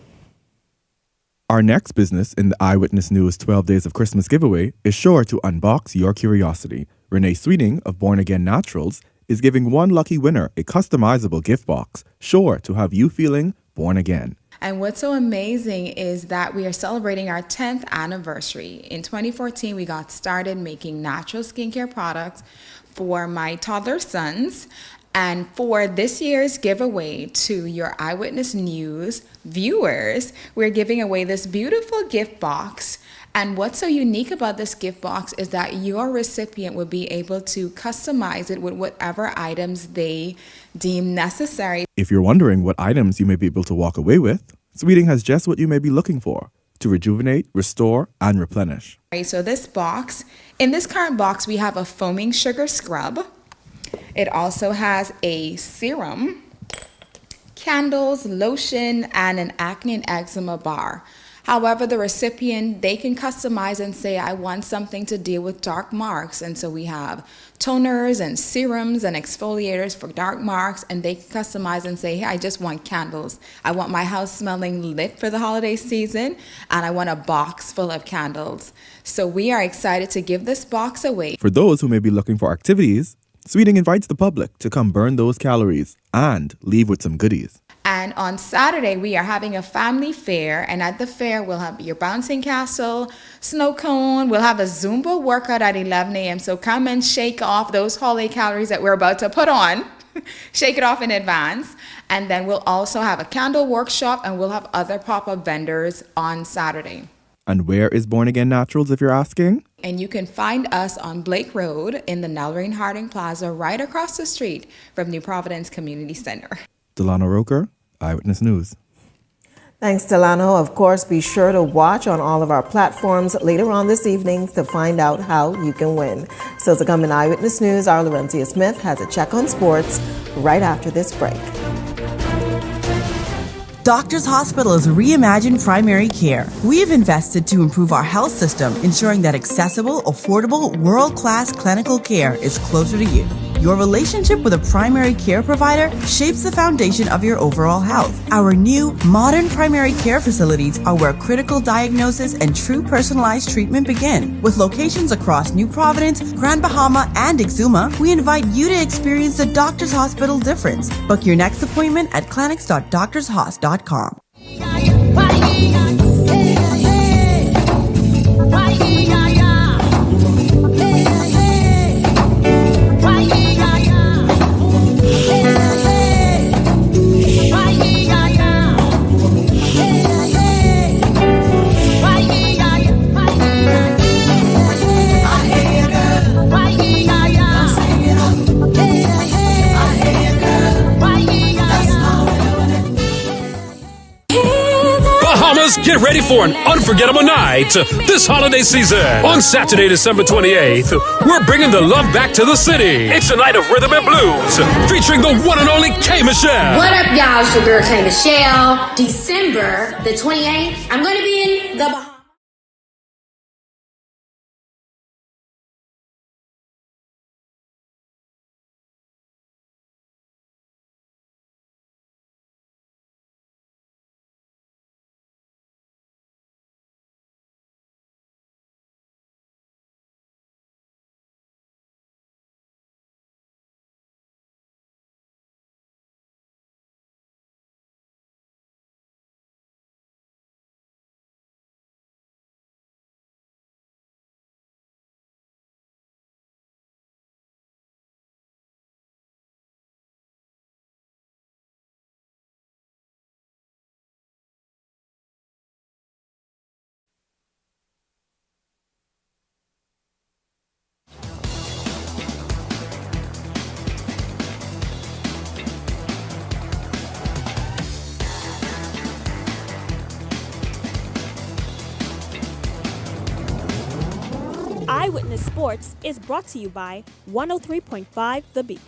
S15: Our next business in the Eyewitness News 12 Days of Christmas giveaway is sure to unbox your curiosity. Renee Sweeting of Born Again Naturals is giving one lucky winner a customizable gift box, sure to have you feeling born again.
S16: And what's so amazing is that we are celebrating our 10th anniversary. In 2014, we got started making natural skincare products for my toddler sons. And for this year's giveaway to your Eyewitness News viewers, we're giving away this beautiful gift box. And what's so unique about this gift box is that your recipient will be able to customize it with whatever items they deem necessary.
S15: If you're wondering what items you may be able to walk away with, Sweeting has just what you may be looking for to rejuvenate, restore, and replenish.
S16: So this box, in this current box, we have a foaming sugar scrub. It also has a serum, candles, lotion, and an acne and eczema bar. However, the recipient, they can customize and say, I want something to deal with dark marks. And so we have toners and serums and exfoliators for dark marks, and they can customize and say, hey, I just want candles. I want my house smelling lit for the holiday season, and I want a box full of candles. So we are excited to give this box away.
S15: For those who may be looking for activities, Sweeting invites the public to come burn those calories and leave with some goodies.
S16: And on Saturday, we are having a family fair, and at the fair, we'll have your bouncing castle, snow cone, we'll have a Zumba workout at 11 a.m. So come and shake off those holiday calories that we're about to put on. Shake it off in advance. And then we'll also have a candle workshop, and we'll have other pop-up vendors on Saturday.
S15: And where is Born Again Naturals, if you're asking?
S16: And you can find us on Blake Road in the Nellorine Harding Plaza, right across the street from New Providence Community Center.
S15: Delano Roker, Eyewitness News.
S2: Thanks, Delano. Of course, be sure to watch on all of our platforms later on this evening to find out how you can win. So to come in Eyewitness News, our Laurencia Smith has a check on sports right after this break.
S17: Doctors Hospital is reimagined primary care. We have invested to improve our health system, ensuring that accessible, affordable, world-class clinical care is closer to you. Your relationship with a primary care provider shapes the foundation of your overall health. Our new, modern primary care facilities are where critical diagnosis and true personalized treatment begin. With locations across New Providence, Grand Bahama, and Exuma, we invite you to experience the Doctors Hospital difference. Book your next appointment at clinics.doctorshos.com.
S18: Bahamas, get ready for an unforgettable night this holiday season. On Saturday, December 28th, we're bringing the love back to the city. It's a night of rhythm and blues featuring the one and only K. Michelle.
S20: What up, y'all? It's your girl K. Michelle. December the 28th, I'm going to be in the Bahamas.
S21: Eyewitness Sports is brought to you by 103.5 The Beat.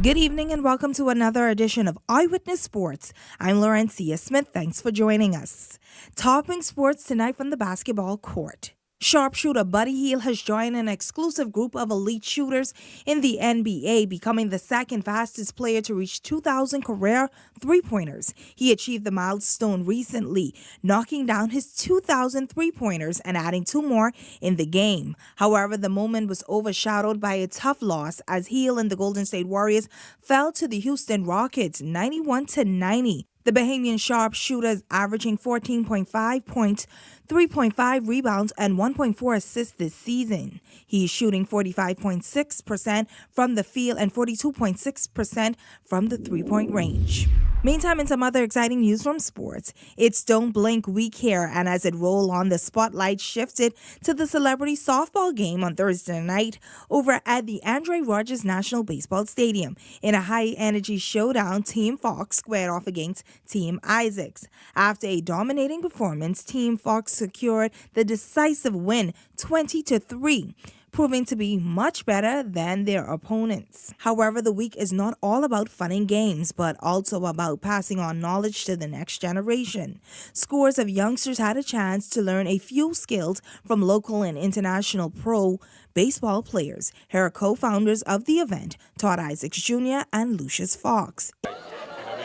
S27: Good evening and welcome to another edition of Eyewitness Sports. I'm Laurencia Smith. Thanks for joining us. Topping sports tonight from the basketball court. Sharpshooter Buddy Hield has joined an exclusive group of elite shooters in the NBA, becoming the second fastest player to reach 2,000 career three-pointers. He achieved the milestone recently, knocking down his 2,000 three-pointers and adding 2 more in the game. However, the moment was overshadowed by a tough loss as Hield and the Golden State Warriors fell to the Houston Rockets 91-90. The Bahamian sharpshooter is averaging 14.5 points, 3.5 rebounds, and 1.4 assists this season. He is shooting 45.6% from the field and 42.6% from the three-point range. Meantime, in some other exciting news from sports, it's Don't Blink Week here, and as it rolled on, the spotlight shifted to the celebrity softball game on Thursday night over at the Andre Rogers National Baseball Stadium. In a high-energy showdown, Team Fox squared off against Team Isaacs. After a dominating performance, Team Fox secured the decisive win 20-3. Proving to be much better than their opponents. However, the week is not all about fun and games, but also about passing on knowledge to the next generation. Scores of youngsters had a chance to learn a few skills from local and international pro baseball players. Here are co-founders of the event, Todd Isaacs Jr. and Lucius Fox.
S1: We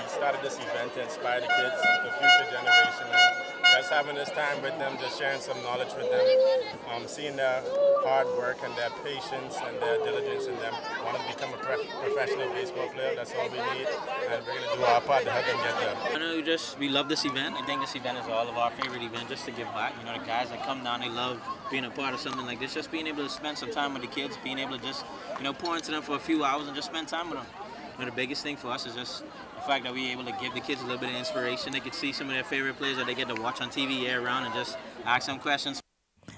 S1: started this event to inspire the kids, the future generation, and just having this time with them, just sharing some knowledge with them, seeing their hard work and their patience and their diligence in them want to become a professional baseball player. That's all we need, and we're going to do our part to help them get there.
S19: I know we love this event. I think this event is all of our favorite event just to give back. You know, the guys that come down, they love being a part of something like this, just being able to spend some time with the kids, being able to just, pour into them for a few hours and just spend time with them. The biggest thing for us is just the fact that we're able to give the kids a little bit of inspiration. They could see some of their favorite players that they get to watch on TV year round and just ask them questions.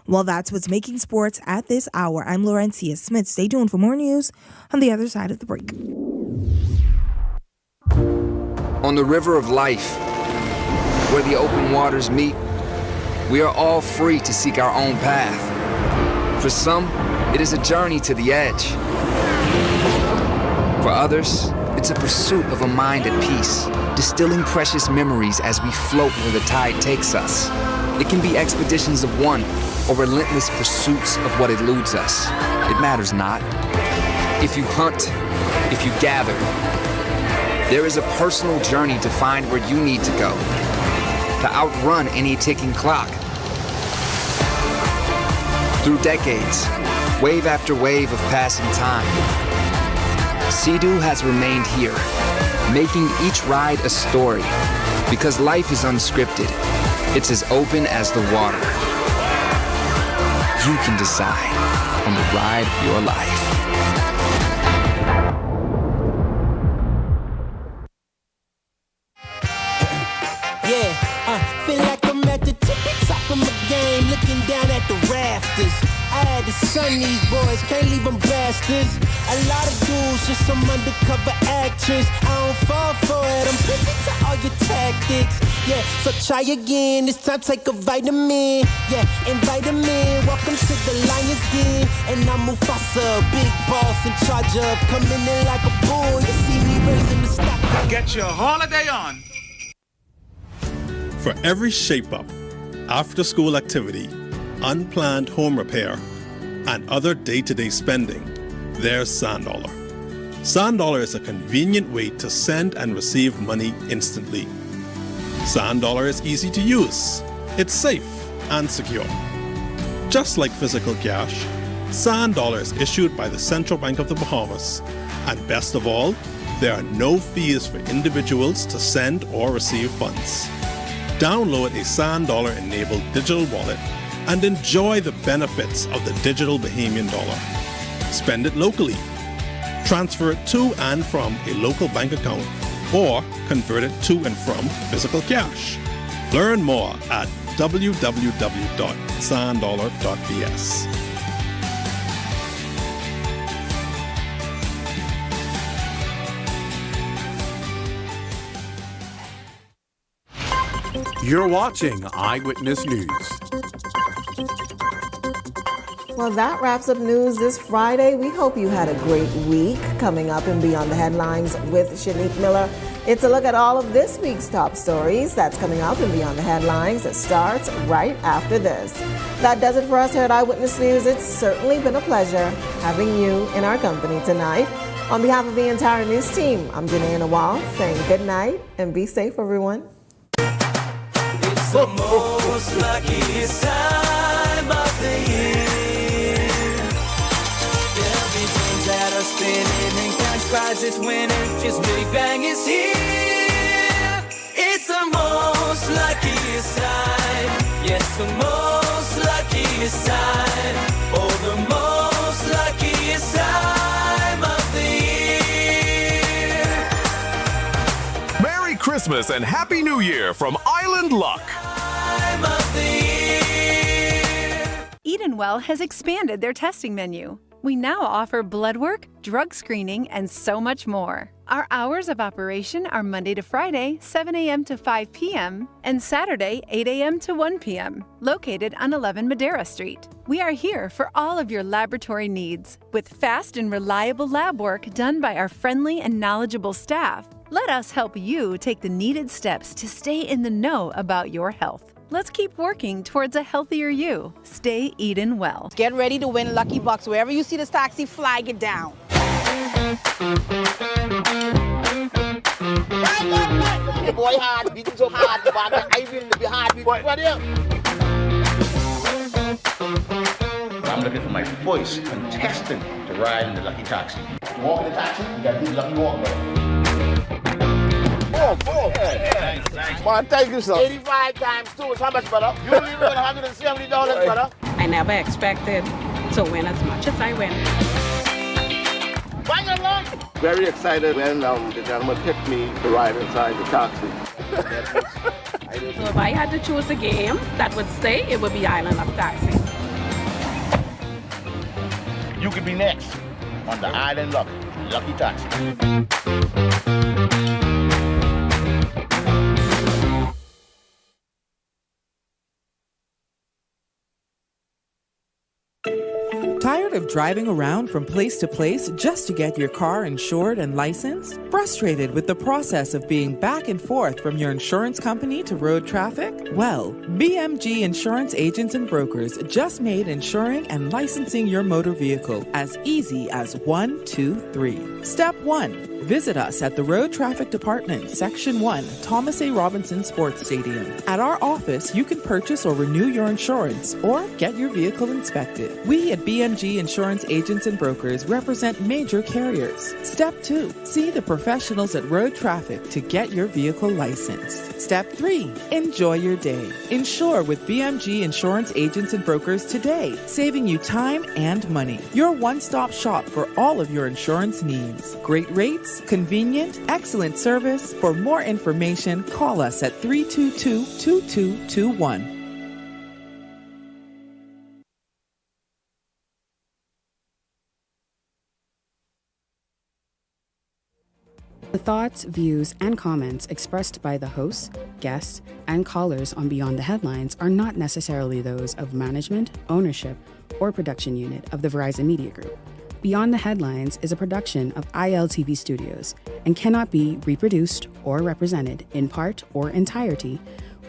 S27: Well, that's what's making sports at this hour. I'm Laurencia Smith. Stay tuned for more news on the other side of the break.
S22: On the river of life, where the open waters meet, we are all free to seek our own path. For some, it is a journey to the edge. For others, it's a pursuit of a mind at peace, distilling precious memories as we float where the tide takes us. It can be expeditions of one or relentless pursuits of what eludes us. It matters not. If you hunt, if you gather, there is a personal journey to find where you need to go, to outrun any ticking clock. Through decades, wave after wave of passing time, Sea-Doo has remained here, making each ride a story. Because life is unscripted, it's as open as the water. You can decide on the ride of your life.
S23: Feel like I'm at the tippy top of my game, looking down at the rafters. I had to son these boys, can't leave them bastards. A lot of dudes, just some undercover actress. I don't fall for it, I'm privy to all your tactics. Yeah, so try again, this time take a vitamin. Yeah, invite them in, welcome to the Lion's Den. And I'm Mufasa, big boss in charge of coming in like a bull. You see me raising the stock.
S12: Get your holiday on.
S24: For every shape-up, after-school activity, unplanned home repair, and other day-to-day spending, there's SandDollar. SandDollar is a convenient way to send and receive money instantly. SandDollar is easy to use, it's safe and secure. Just like physical cash, SandDollar is issued by the Central Bank of the Bahamas, and best of all, there are no fees for individuals to send or receive funds. Download a SandDollar-enabled digital wallet and enjoy the benefits of the digital Bahamian dollar. Spend it locally. Transfer it to and from a local bank account or convert it to and from physical cash. Learn more at www.sanddollar.bs.
S14: You're watching Eyewitness News.
S2: Well, that wraps up news this Friday. We hope you had a great week. Coming up and Beyond the Headlines with Shanique Miller, it's a look at all of this week's top stories. That's coming up and Beyond the Headlines. It starts right after this. That does it for us here at Eyewitness News. It's certainly been a pleasure having you in our company tonight. On behalf of the entire news team, I'm Janae Nawal saying good night and be safe, everyone.
S4: It's the most luckiest time of the year. There'll be dreams that are spinning and cash prizes winning. Just Big Bang is here. It's the most luckiest time. Yes, the most luckiest time. Oh, the most luckiest time of the year.
S14: Merry Christmas and Happy New Year from Island Luck.
S4: Time of the year.
S5: Edenwell has expanded their testing menu. We now offer blood work, drug screening, and so much more. Our hours of operation are Monday to Friday, 7 a.m. to 5 p.m., and Saturday, 8 a.m. to 1 p.m., located on 11 Madera Street. We are here for all of your laboratory needs, with fast and reliable lab work done by our friendly and knowledgeable staff. Let us help you take the needed steps to stay in the know about your health. Let's keep working towards a healthier you. Stay Eden well.
S6: Get ready to win Lucky Bucks. Wherever you see this taxi, flag it down.
S12: The boy hard, beating so hard, but I will be hard. I'm looking for my first contestant to ride in the Lucky Taxi. Walk in the taxi, you got to do Lucky Walk, man. Four. Thanks. Man, thank you, sir. 85 times 2 is how much, brother? You only win $170, brother.
S7: I never expected to win as much as I win.
S12: Bang along. Very excited when the gentleman picked me to ride inside the taxi.
S7: So if I had to choose a game that would stay, it would be Island of Taxi.
S12: You could be next on the Island Lucky Taxi.
S9: Tired of driving around from place to place just to get your car insured and licensed? Frustrated with the process of being back and forth from your insurance company to road traffic? Well, BMG Insurance Agents and Brokers just made insuring and licensing your motor vehicle as easy as 1, 2, 3. Step 1. Visit us at the Road Traffic Department, Section 1, Thomas A. Robinson Sports Stadium. At our office, you can purchase or renew your insurance or get your vehicle inspected. We at BMG Insurance Agents and Brokers represent major carriers. Step 2. See the professionals at Road Traffic to get your vehicle licensed. Step 3. Enjoy your day. Insure with BMG Insurance Agents and Brokers today, saving you time and money. Your one-stop shop for all of your insurance needs. Great rates, convenient, excellent service. For more information, call us at 322-2221.
S25: The thoughts, views, and comments expressed by the hosts, guests, and callers on Beyond the Headlines are not necessarily those of management, ownership, or production unit of the Verizon Media Group. Beyond the Headlines is a production of ILTV Studios and cannot be reproduced or represented in part or entirety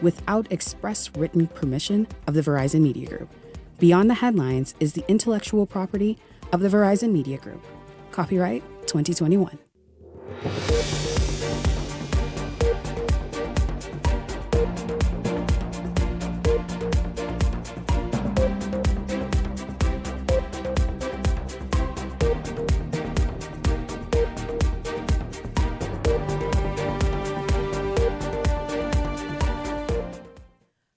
S25: without express written permission of the Verizon Media Group. Beyond the Headlines is the intellectual property of the Verizon Media Group. Copyright 2021.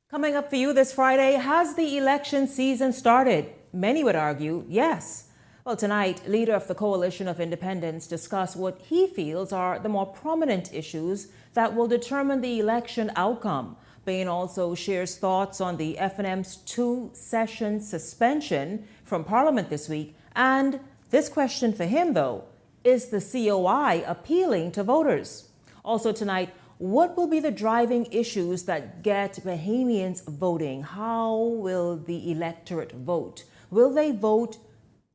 S27: Coming up for you this Friday, has the election season started? Many would argue yes. Well, tonight, leader of the Coalition of Independents discussed what he feels are the more prominent issues that will determine the election outcome. Bain also shares thoughts on the FNM's 2-session suspension from Parliament this week. And this question for him, though, is the COI appealing to voters? Also tonight, what will be the driving issues that get Bahamians voting? How will the electorate vote?
S3: Will they vote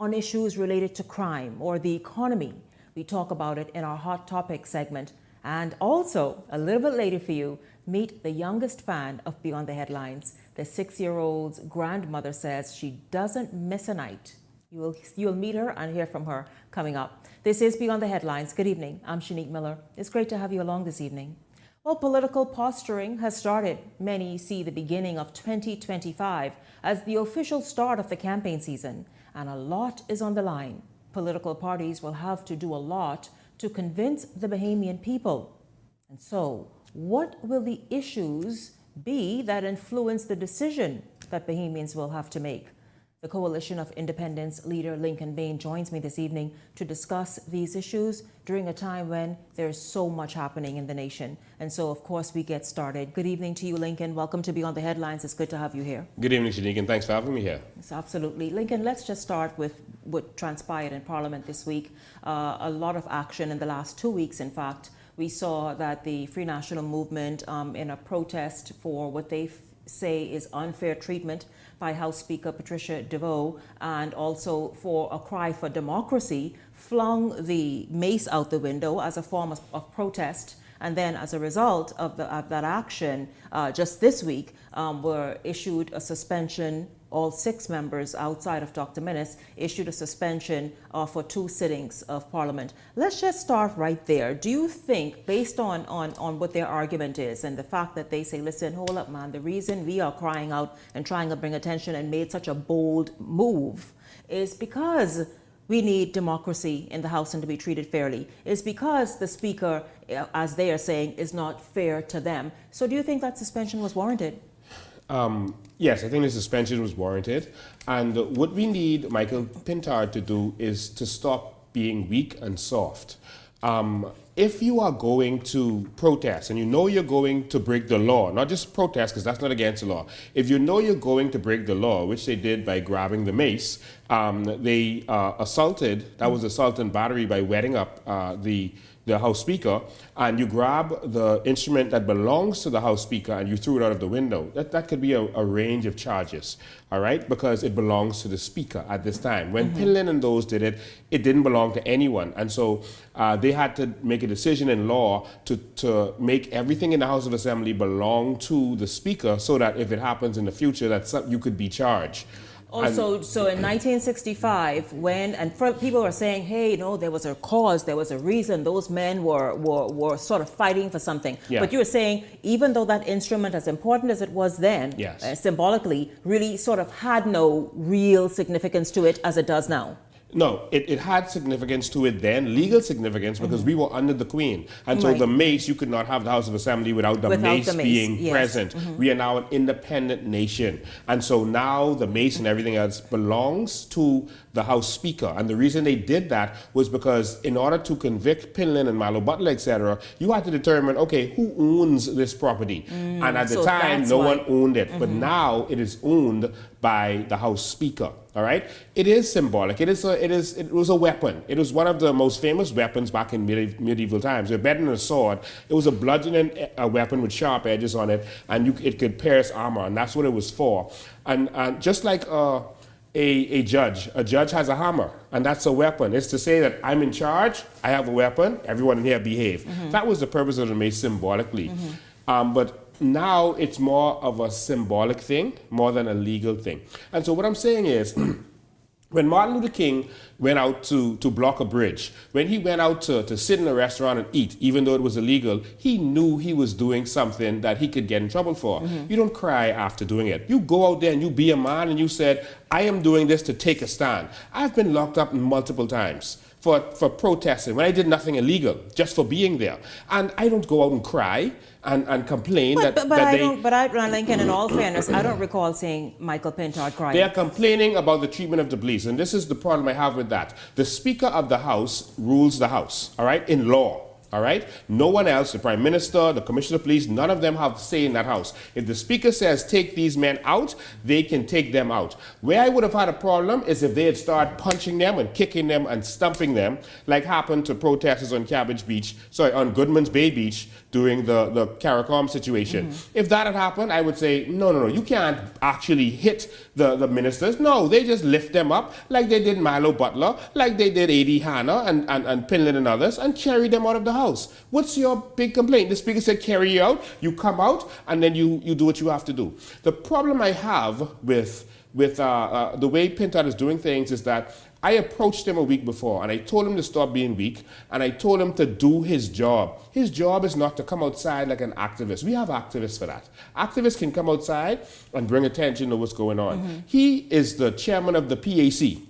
S3: on issues related to crime or the economy? We talk about it in our Hot Topic segment. And also, a little bit later for you, meet the youngest fan of Beyond the Headlines. The 6-year-old's grandmother says she doesn't miss a night. You'll meet her and hear from her coming up. This is Beyond the Headlines. Good evening. I'm Shanique Miller. It's great to have you along this evening. Well, political posturing has started. Many see the beginning of 2025 as the official start of the campaign season, and a lot is on the line. Political parties will have to do a lot to convince the Bahamian people. And so, what will the issues be that influence the decision that Bahamians will have to make? The Coalition of Independence leader Lincoln Bain joins me this evening to discuss these issues during a time when there's so much happening in the nation. And so, of course, we get started. Good evening to you, Lincoln. Welcome to Beyond the Headlines. It's good to have you here.
S8: Good evening, Shanique, and thanks for having me here.
S3: Yes, absolutely. Lincoln, let's just start with what transpired in Parliament this week. A lot of action in the last 2 weeks, in fact. We saw that the Free National Movement, in a protest for what they say is unfair treatment by House Speaker Patricia DeVoe, and also for a cry for democracy, flung the mace out the window as a form of protest. And then as a result of that action, just this week, were issued a suspension. All 6 members outside of Dr. Minnis issued a suspension for 2 sittings of Parliament. Let's just start right there. Do you think, based on what their argument is and the fact that they say, listen, hold up, man, the reason we are crying out and trying to bring attention and made such a bold move is because we need democracy in the House and to be treated fairly, is because the Speaker, as they are saying, is not fair to them. So do you think that suspension was warranted?
S8: Yes, I think the suspension was warranted. And what we need Michael Pintard to do is to stop being weak and soft. If you are going to protest and you know you're going to break the law, not just protest because that's not against the law. If you know you're going to break the law, which they did by grabbing the mace, they assaulted, that was assault and battery by wetting up the House Speaker, and you grab the instrument that belongs to the House Speaker and you threw it out of the window. That could be a range of charges, all right, because it belongs to the Speaker at this time. When Pinlin and those did it, it didn't belong to anyone. And so they had to make a decision in law to make everything in the House of Assembly belong to the Speaker so that if it happens in the future, that you could be charged.
S3: Also, so in 1965, people were saying, hey, there was a cause, there was a reason, those men were sort of fighting for something. Yeah. But you were saying, even though that instrument, as important as it was then, yes, symbolically, really sort of had no real significance to it as it does now.
S8: No, it had significance to it then, legal significance, because we were under the Queen. And so the mace, you could not have the House of Assembly without the mace being present. We are now an independent nation. And so now the mace and everything else belongs to the House Speaker. And the reason they did that was because in order to convict Pinlin and Milo Butler, etc., you had to determine, okay, who owns this property? And at the time, no one owned it. But now it is owned by the House Speaker. All right, it is symbolic. It was a weapon. It was one of the most famous weapons back in medieval times. It was better than a sword. It was a bludgeoning weapon with sharp edges on it, and it could pierce armor, and that's what it was for. And just like a judge has a hammer, and that's a weapon. It's to say that I'm in charge. I have a weapon. Everyone in here behave. That was the purpose of the mace symbolically, but. Now it's more of a symbolic thing more than a legal thing. And so what I'm saying is, when Martin Luther King went out to block a bridge, when he went out to sit in a restaurant and eat, even though it was illegal, he knew he was doing something that he could get in trouble for. You don't cry after doing it. You go out there and you be a man and you said, I am doing this to take a stand. I've been locked up multiple times for protesting when I did nothing illegal, just for being there. And I don't go out and cry and complain
S3: But Lincoln, in all fairness, I don't recall seeing Michael Pintard crying.
S8: They are complaining about the treatment of the police, and this is the problem I have with that. The Speaker of the House rules the House, all right, in law. All right? No one else, the Prime Minister, the Commissioner of Police, none of them have say in that house. If the Speaker says take these men out, they can take them out. Where I would have had a problem is if they had started punching them and kicking them and stumping them, like happened to protesters on on Goodman's Bay Beach during the CARICOM situation. If that had happened, I would say, no, you can't actually hit the ministers. No, they just lift them up like they did Milo Butler, like they did A.D. Hanna and Pinlin and others, and carry them out of the house. What's your big complaint? The Speaker said carry you out, you come out, and then you do what you have to do. The problem I have with the way Pintard is doing things is that I approached him a week before and I told him to stop being weak and I told him to do his job. His job is not to come outside like an activist. We have activists for that. Activists can come outside and bring attention to what's going on. He is the chairman of the PAC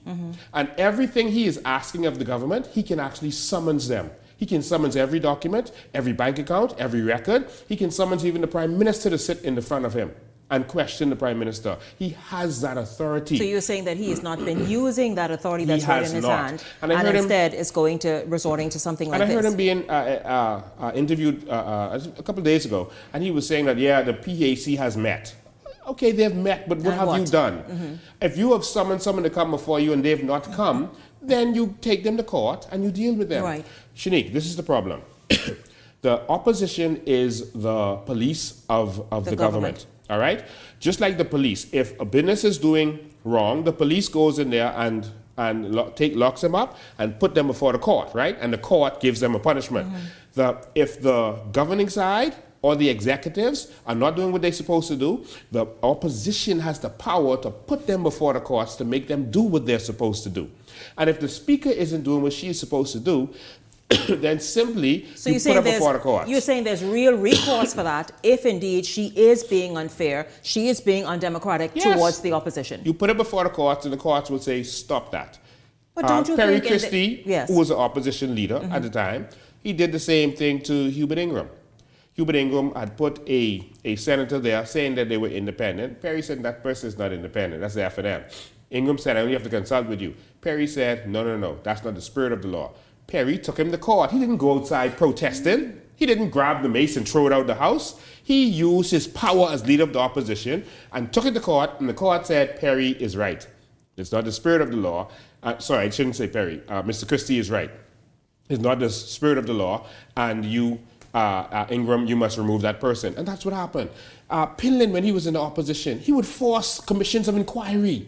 S8: and everything he is asking of the government, he can actually summons them. He can summons every document, every bank account, every record. He can summons even the Prime Minister to sit in the front of him and question the Prime Minister. He has that authority.
S3: So you're saying that he has not been using that authority that's right in his hand, and instead is resorting to something like this.
S8: And I heard him being interviewed a couple of days ago, and he was saying that, yeah, the PAC has met. Okay, they've met, but what have you done? If you have summoned someone to come before you and they've not come, then you take them to court and you deal with them.
S3: Right.
S8: Shanique, this is the problem. The opposition is the police of the government. All right? Just like the police, if a business is doing wrong, the police goes in there and locks them up and put them before the court, right? And the court gives them a punishment. If the governing side or the executives are not doing what they're supposed to do, the opposition has the power to put them before the courts to make them do what they're supposed to do. And if the Speaker isn't doing what she's supposed to do, then simply
S3: so
S8: you put her before the courts.
S3: You're saying there's real recourse for that if indeed she is being unfair, she is being undemocratic towards the opposition.
S8: You put her before the courts and the courts will say, stop that.
S3: But don't you
S8: Perry
S3: think
S8: Christie, who was an opposition leader at the time, he did the same thing to Hubert Ingram. Hubert Ingram had put a senator there saying that they were independent. Perry said that person is not independent, that's the F&M. Ingram said, I only have to consult with you. Perry said, no, that's not the spirit of the law. Perry took him to court. He didn't go outside protesting. He didn't grab the mace and throw it out the house. He used his power as leader of the opposition and took it to court, and the court said Perry is right. It's not the spirit of the law. Sorry, I shouldn't say Perry. Mr. Christie is right. It's not the spirit of the law, and you, Ingram, you must remove that person. And that's what happened. Pinlin, when he was in the opposition, he would force commissions of inquiry.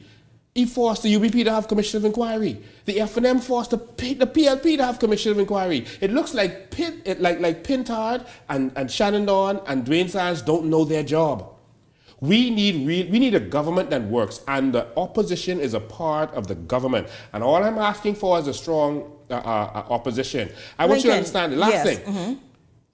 S8: He forced the UBP to have commission of inquiry. The F&M forced the PLP to have commission of inquiry. It looks like Pintard and Shannon Dawn and Dwayne Sands don't know their job. We need a government that works, and the opposition is a part of the government. And all I'm asking for is a strong opposition. I want you to understand the last thing.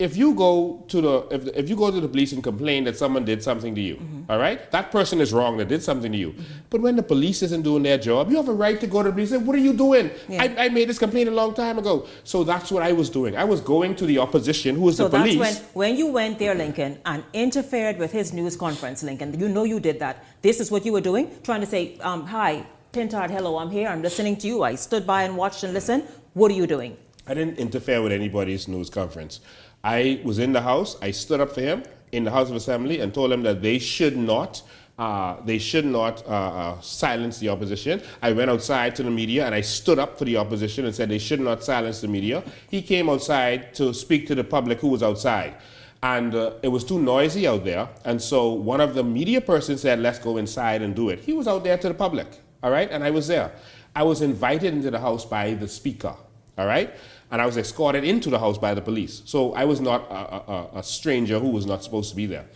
S8: If you go to the police and complain that someone did something to you, all right? That person is wrong that did something to you. But when the police isn't doing their job, you have a right to go to the police and say, what are you doing? I made this complaint a long time ago. So that's what I was doing. I was going to the opposition, who was the police.
S3: So that's when you went there, Lincoln, and interfered with his news conference, Lincoln. You know you did that. This is what you were doing? Trying to say, hi, Pintard, hello, I'm here. I'm listening to you. I stood by and watched and listened. What are you doing?
S8: I didn't interfere with anybody's news conference. I was in the House. I stood up for him in the House of Assembly and told him that they should not silence the opposition. I went outside to the media and I stood up for the opposition and said they should not silence the media. He came outside to speak to the public who was outside. And it was too noisy out there. And so one of the media persons said, let's go inside and do it. He was out there to the public, all right? And I was there. I was invited into the House by the Speaker, all right? And I was escorted into the House by the police. So I was not a stranger who was not supposed to be there.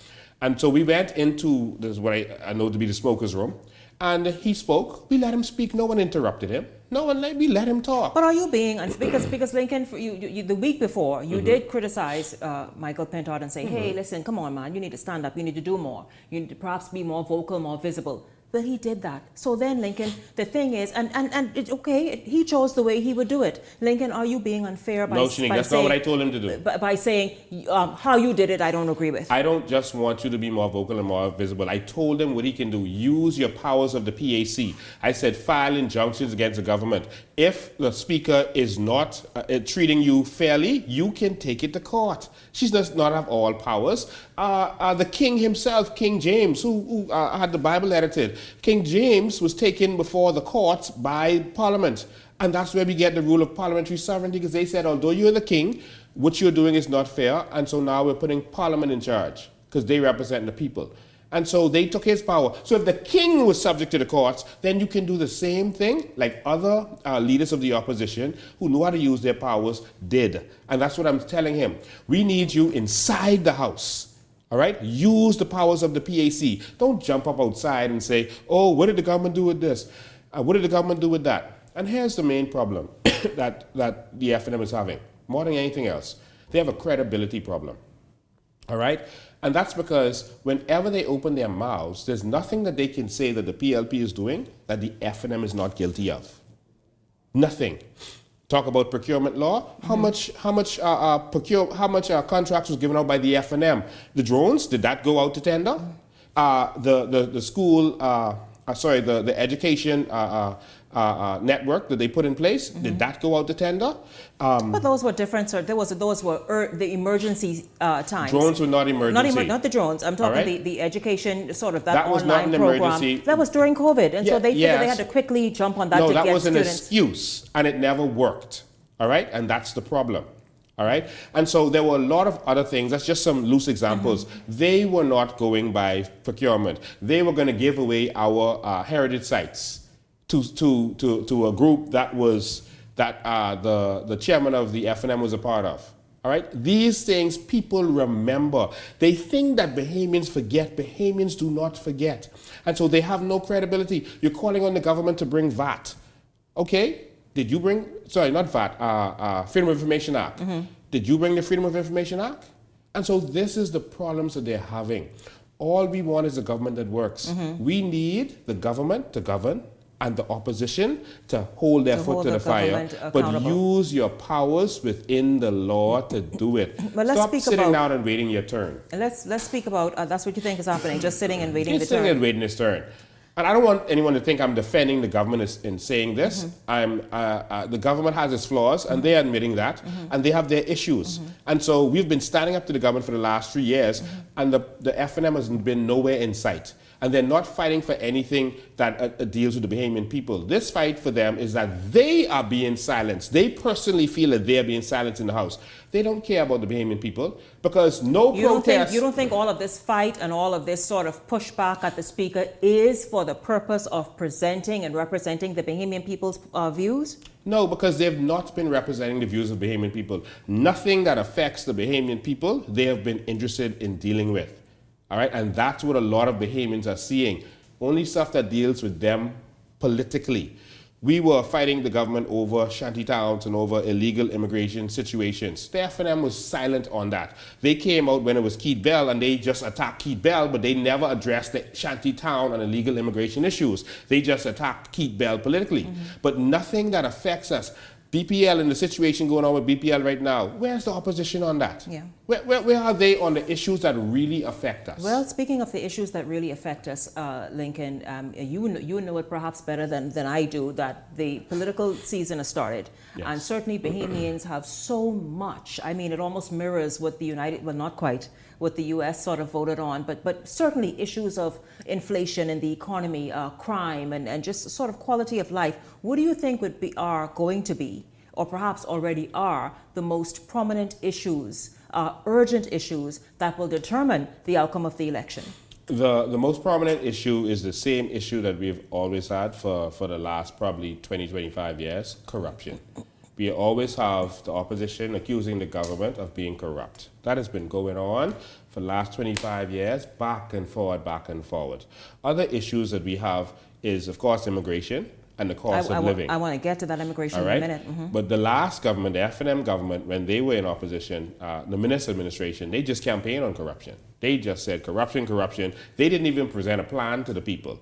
S8: And so we went into this, what I know to be the smoker's room, and he spoke. We let him speak. No one interrupted him. We let him talk.
S3: But are you being, because Lincoln, you the week before, you did criticize Michael Pintard and say, hey, listen, come on, man, you need to stand up. You need to do more. You need to perhaps be more vocal, more visible. But he did that. So then, Lincoln, the thing is, and it's okay, he chose the way he would do it. Lincoln, are you being unfair by,
S8: no, Shanique,
S3: by
S8: that's
S3: saying,
S8: not what I told him to do.
S3: by saying how you did it, I don't agree with?
S8: I don't just want you to be more vocal and more visible. I told him what he can do. Use your powers of the PAC. I said file injunctions against the government. If the speaker is not treating you fairly, you can take it to court. She does not have all powers. The king himself, King James, who had the Bible edited, King James was taken before the courts by Parliament. And that's where we get the rule of parliamentary sovereignty, because they said, although you're the king, what you're doing is not fair. And so now we're putting Parliament in charge, because they represent the people. And so they took his power. So if the king was subject to the courts, then you can do the same thing like other leaders of the opposition who know how to use their powers did. And that's what I'm telling him. We need you inside the House. All right? Use the powers of the PAC. Don't jump up outside and say, oh, what did the government do with this? What did the government do with that? And here's the main problem that the FNM is having, more than anything else. They have a credibility problem. All right? And that's because whenever they open their mouths, there's nothing that they can say that the PLP is doing that the FNM is not guilty of. Nothing. Talk about procurement law. How much contracts was given out by the FNM? The drones, did that go out to tender? The school, the education network that they put in place, did that go out to tender?
S3: But those were different, sir. Those were the emergency times.
S8: Drones were not emergency.
S3: Not the drones. I'm talking right? the education, sort of that
S8: was
S3: online
S8: not an
S3: program.
S8: Emergency.
S3: That was during COVID, and so they figured they had to quickly jump on that to get students.
S8: No, that was an excuse, and it never worked. All right, and that's the problem. All right, and so there were a lot of other things. That's just some loose examples. They were not going by procurement. They were going to give away our heritage sites to a group that the chairman of the FNM was a part of. All right? These things people remember. They think that Bahamians forget. Bahamians do not forget. And so they have no credibility. You're calling on the government to bring VAT. Okay? Did you bring, sorry, not VAT, Freedom of Information Act. Did you bring the Freedom of Information Act? And so this is the problems that they're having. All we want is a government that works. We need the government to govern and the opposition to hold their foot to the fire, but use your powers within the law to do it.
S3: But let's
S8: Stop sitting down and waiting your turn.
S3: Let's speak about, that's what you think is happening, just sitting and waiting
S8: Just sitting and waiting his turn. And I don't want anyone to think I'm defending the government in saying this. The government has its flaws, and they're admitting that, and they have their issues. And so we've been standing up to the government for the last 3 years, and the FNM has been nowhere in sight. And they're not fighting for anything that deals with the Bahamian people. This fight for them is that they are being silenced. They personally feel that they're being silenced in the House. They don't care about the Bahamian people because protest.
S3: You don't think all of this fight and all of this sort of pushback at the Speaker is for the purpose of presenting and representing the Bahamian people's views?
S8: No, because they've not been representing the views of Bahamian people. Nothing that affects the Bahamian people, they have been interested in dealing with. All right, and that's what a lot of Bahamians are seeing. Only stuff that deals with them politically. We were fighting the government over shanty towns and over illegal immigration situations. The FNM was silent on that. They came out when it was Keith Bell and they just attacked Keith Bell, but they never addressed the shanty town and illegal immigration issues. They just attacked Keith Bell politically. But nothing that affects us. BPL and the situation going on with BPL right now, where's the opposition on that?
S3: Yeah.
S8: Where are they on the issues that really affect us?
S3: Well, speaking of the issues that really affect us, Lincoln, you know it perhaps better than I do, that the political season has started. Yes. And certainly Bahamians have so much. I mean, it almost mirrors what the not quite, what the U.S. sort of voted on, but certainly issues of inflation in the economy, crime, and just sort of quality of life. What do you think are going to be, or perhaps already are, the most prominent issues, urgent issues that will determine the outcome of the election?
S8: The most prominent issue is the same issue that we've always had for the last probably 20, 25 years, corruption. We always have the opposition accusing the government of being corrupt. That has been going on for the last 25 years, back and forward, back and forward. Other issues that we have is, of course, immigration and the cost of living.
S3: I want to get to that immigration in a minute.
S8: But the last government, the FNM government, when they were in opposition, the Minister administration, they just campaigned on corruption. They just said corruption, corruption. They didn't even present a plan to the people.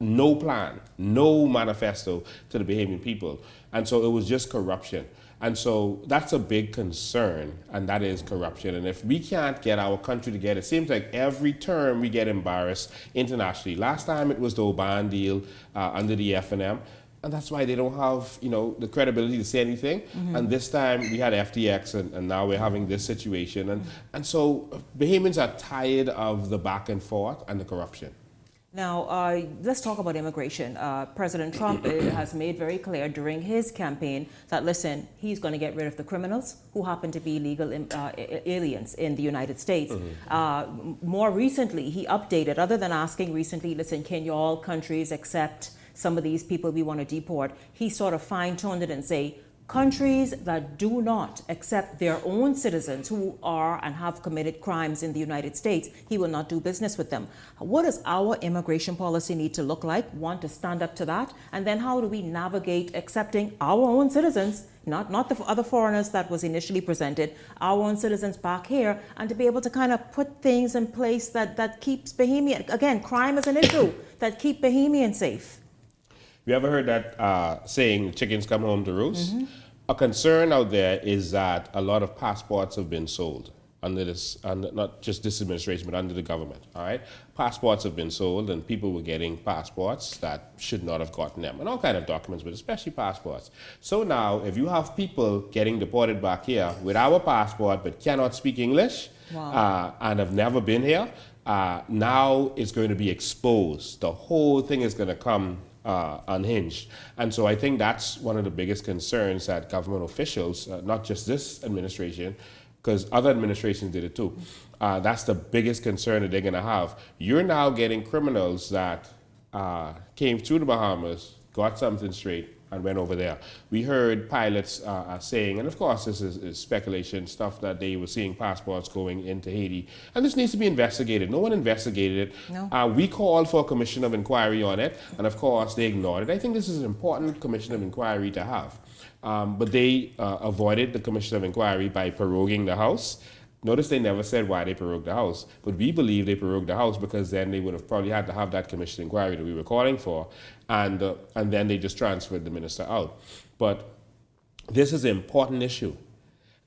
S8: no plan, no manifesto to the Bahamian people. And so it was just corruption. And so that's a big concern, and that is corruption. And if we can't get our country together, it seems like every term we get embarrassed internationally. Last time it was the Oban deal under the FNM, and that's why they don't have, the credibility to say anything. Mm-hmm. And this time we had FTX, and now we're having this situation. And so Bahamians are tired of the back and forth and the corruption.
S3: Now, let's talk about immigration. President Trump has made very clear during his campaign that, listen, he's going to get rid of the criminals who happen to be legal aliens in the United States. Mm-hmm. More recently, he updated, other than asking recently, listen, can you all countries accept some of these people we want to deport? He sort of fine-tuned it and say, countries that do not accept their own citizens who are and have committed crimes in the United States, he will not do business with them. What does our immigration policy need to look like? Want to stand up to that? And then how do we navigate accepting our own citizens, not the other foreigners that was initially presented, our own citizens back here, and to be able to kind of put things in place that keeps Bahamian, again, crime is an issue, that keep Bahamian safe?
S8: You ever heard that saying, chickens come home to roost? Mm-hmm. A concern out there is that a lot of passports have been sold under this, not just this administration, but under the government, all right? Passports have been sold, and people were getting passports that should not have gotten them, and all kinds of documents, but especially passports. So now, if you have people getting deported back here with our passport but cannot speak English, wow, and have never been here, now it's going to be exposed. The whole thing is going to come unhinged. And so I think that's one of the biggest concerns that government officials, not just this administration, because other administrations did it too, that's the biggest concern that they're going to have. You're now getting criminals that came through the Bahamas, got something straight, and went over there. We heard pilots saying, and of course this is speculation, stuff that they were seeing passports going into Haiti. And this needs to be investigated. No one investigated it. No. We called for a commission of inquiry on it, and of course they ignored it. I think this is an important commission of inquiry to have. But they avoided the commission of inquiry by proroguing the House. Notice they never said why they prorogued the House, but we believe they prorogued the House because then they would have probably had to have that commission inquiry that we were calling for, and then they just transferred the minister out. But this is an important issue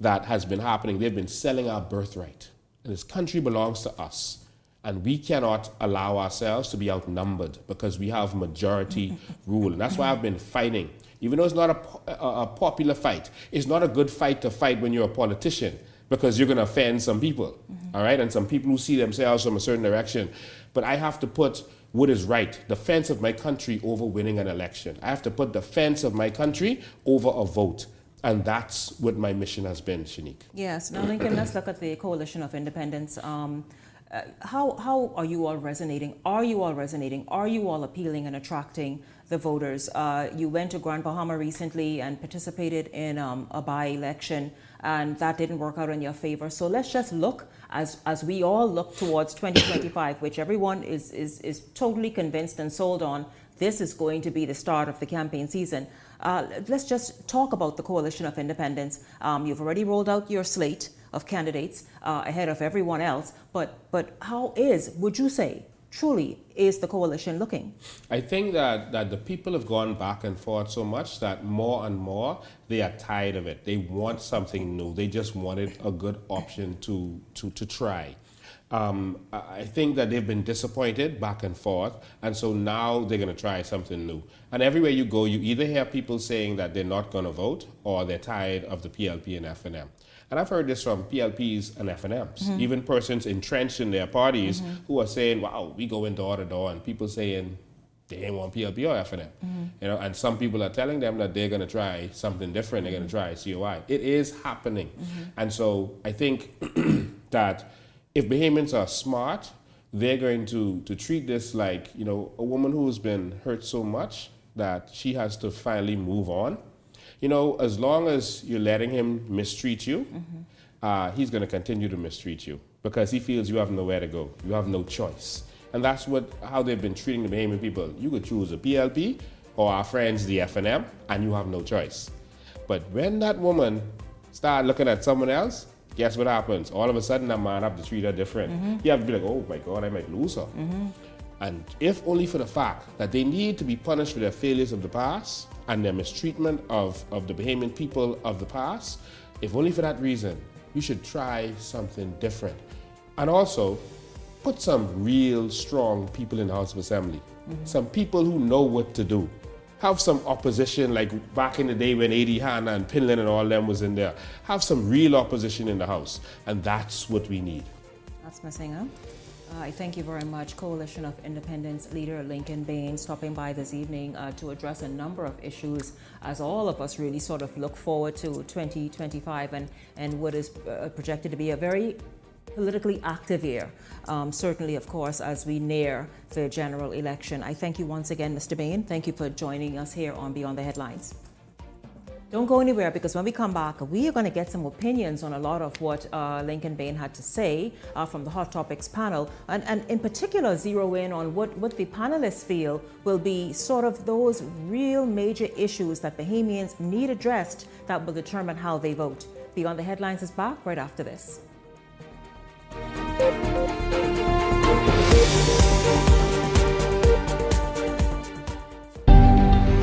S8: that has been happening. They've been selling our birthright, and this country belongs to us, and we cannot allow ourselves to be outnumbered because we have majority rule, and that's why I've been fighting. Even though it's not a popular fight, it's not a good fight to fight when you're a politician, because you're going to offend some people, all right? And some people who see themselves from a certain direction. But I have to put what is right, defense of my country over winning an election. I have to put defense of my country over a vote. And that's what my mission has been, Shanique.
S3: Yes. Now, Lincoln, let's look at the Coalition of Independents. How are you all resonating? Are you all resonating? Are you all appealing and attracting the voters? You went to Grand Bahama recently and participated in a by-election, and that didn't work out in your favor. So let's just look, as we all look towards 2025, which everyone is totally convinced and sold on. This is going to be the start of the campaign season. Let's just talk about the Coalition of Independents. You've already rolled out your slate of candidates ahead of everyone else, but how would you say, truly is the coalition looking?
S8: I think that the people have gone back and forth so much that more and more they are tired of it. They want something new. They just wanted a good option to try. I think that they've been disappointed back and forth, and so now they're going to try something new. And everywhere you go, you either hear people saying that they're not going to vote or they're tired of the PLP and FNM. And I've heard this from PLPs and FNMs, mm-hmm. even persons entrenched in their parties mm-hmm. who are saying, wow, we go in door to door, and people saying they ain't want PLP or FNM. Mm-hmm. And some people are telling them that they're going to try something different, they're going to try COI. It is happening. Mm-hmm. And so I think that if Bahamians are smart, they're going to treat this like, a woman who's been hurt so much that she has to finally move on. As long as you're letting him mistreat you, mm-hmm. He's going to continue to mistreat you because he feels you have nowhere to go. You have no choice. And that's how they've been treating the Bahamian people. You could choose a PLP or our friends, the FNM, and you have no choice. But when that woman starts looking at someone else, guess what happens? All of a sudden, that man have to treat her different. Mm-hmm. You have to be like, oh my God, I might lose her. Mm-hmm. And if only for the fact that they need to be punished for their failures of the past and their mistreatment of the Bahamian people of the past, if only for that reason, you should try something different. And also, put some real strong people in the House of Assembly. Some people who know what to do. Have some opposition, like back in the day when A.D. Hanna and Pinland and all them was in there. Have some real opposition in the House, and that's what we need.
S3: That's missing, huh? I thank you very much. Coalition of Independence leader Lincoln Bain stopping by this evening to address a number of issues as all of us really sort of look forward to 2025 and what is projected to be a very politically active year, certainly, of course, as we near the general election. I thank you once again, Mr. Bain. Thank you for joining us here on Beyond the Headlines. Don't go anywhere, because when we come back, we are going to get some opinions on a lot of what Lincoln Bain had to say from the Hot Topics panel, and in particular zero in on what the panelists feel will be sort of those real major issues that Bahamians need addressed that will determine how they vote. Beyond the Headlines is back right after this.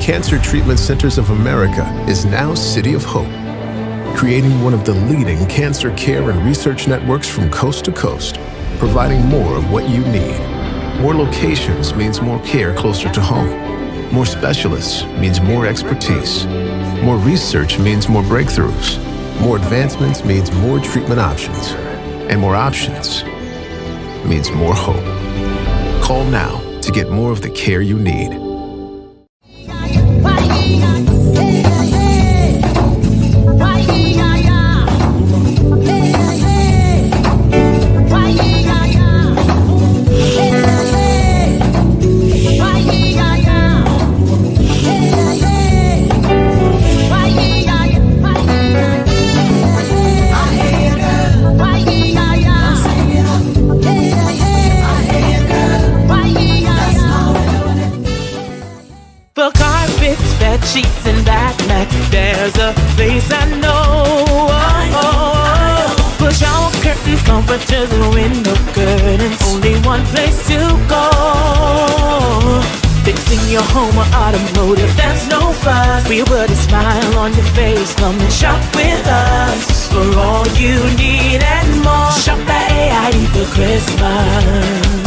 S10: Cancer Treatment Centers of America is now City of Hope, creating one of the leading cancer care and research networks from coast to coast, providing more of what you need. More locations means more care closer to home. More specialists means more expertise. More research means more breakthroughs. More advancements means more treatment options. And more options means more hope. Call now to get more of the care you need.
S4: Sheets and back mat, there's a place I know. For shower curtains, comforters, and window curtains, only one place to go. Fixing your home or automotive, that's no fuss. We put a smile on your face, come and shop with us. For all you need and more, shop at AID for Christmas.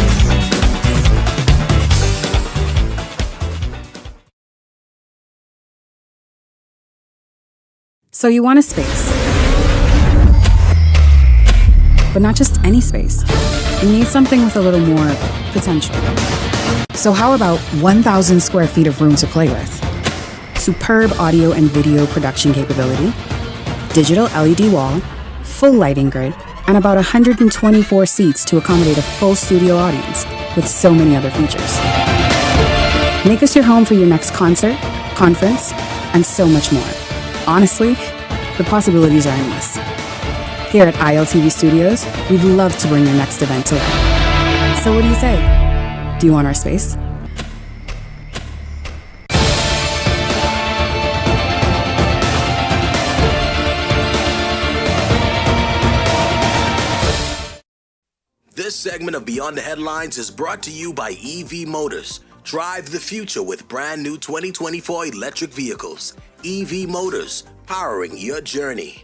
S25: So you want a space, but not just any space. You need something with a little more potential. So how about 1,000 square feet of room to play with? Superb audio and video production capability, digital LED wall, full lighting grid, and about 124 seats to accommodate a full studio audience with so many other features. Make us your home for your next concert, conference, and so much more. Honestly, the possibilities are endless. Here at ILTV Studios, we'd love to bring your next event to life. So what do you say? Do you want our space?
S11: This segment of Beyond the Headlines is brought to you by EV Motors. Drive the future with brand new 2024 electric vehicles. EV Motors, powering your journey.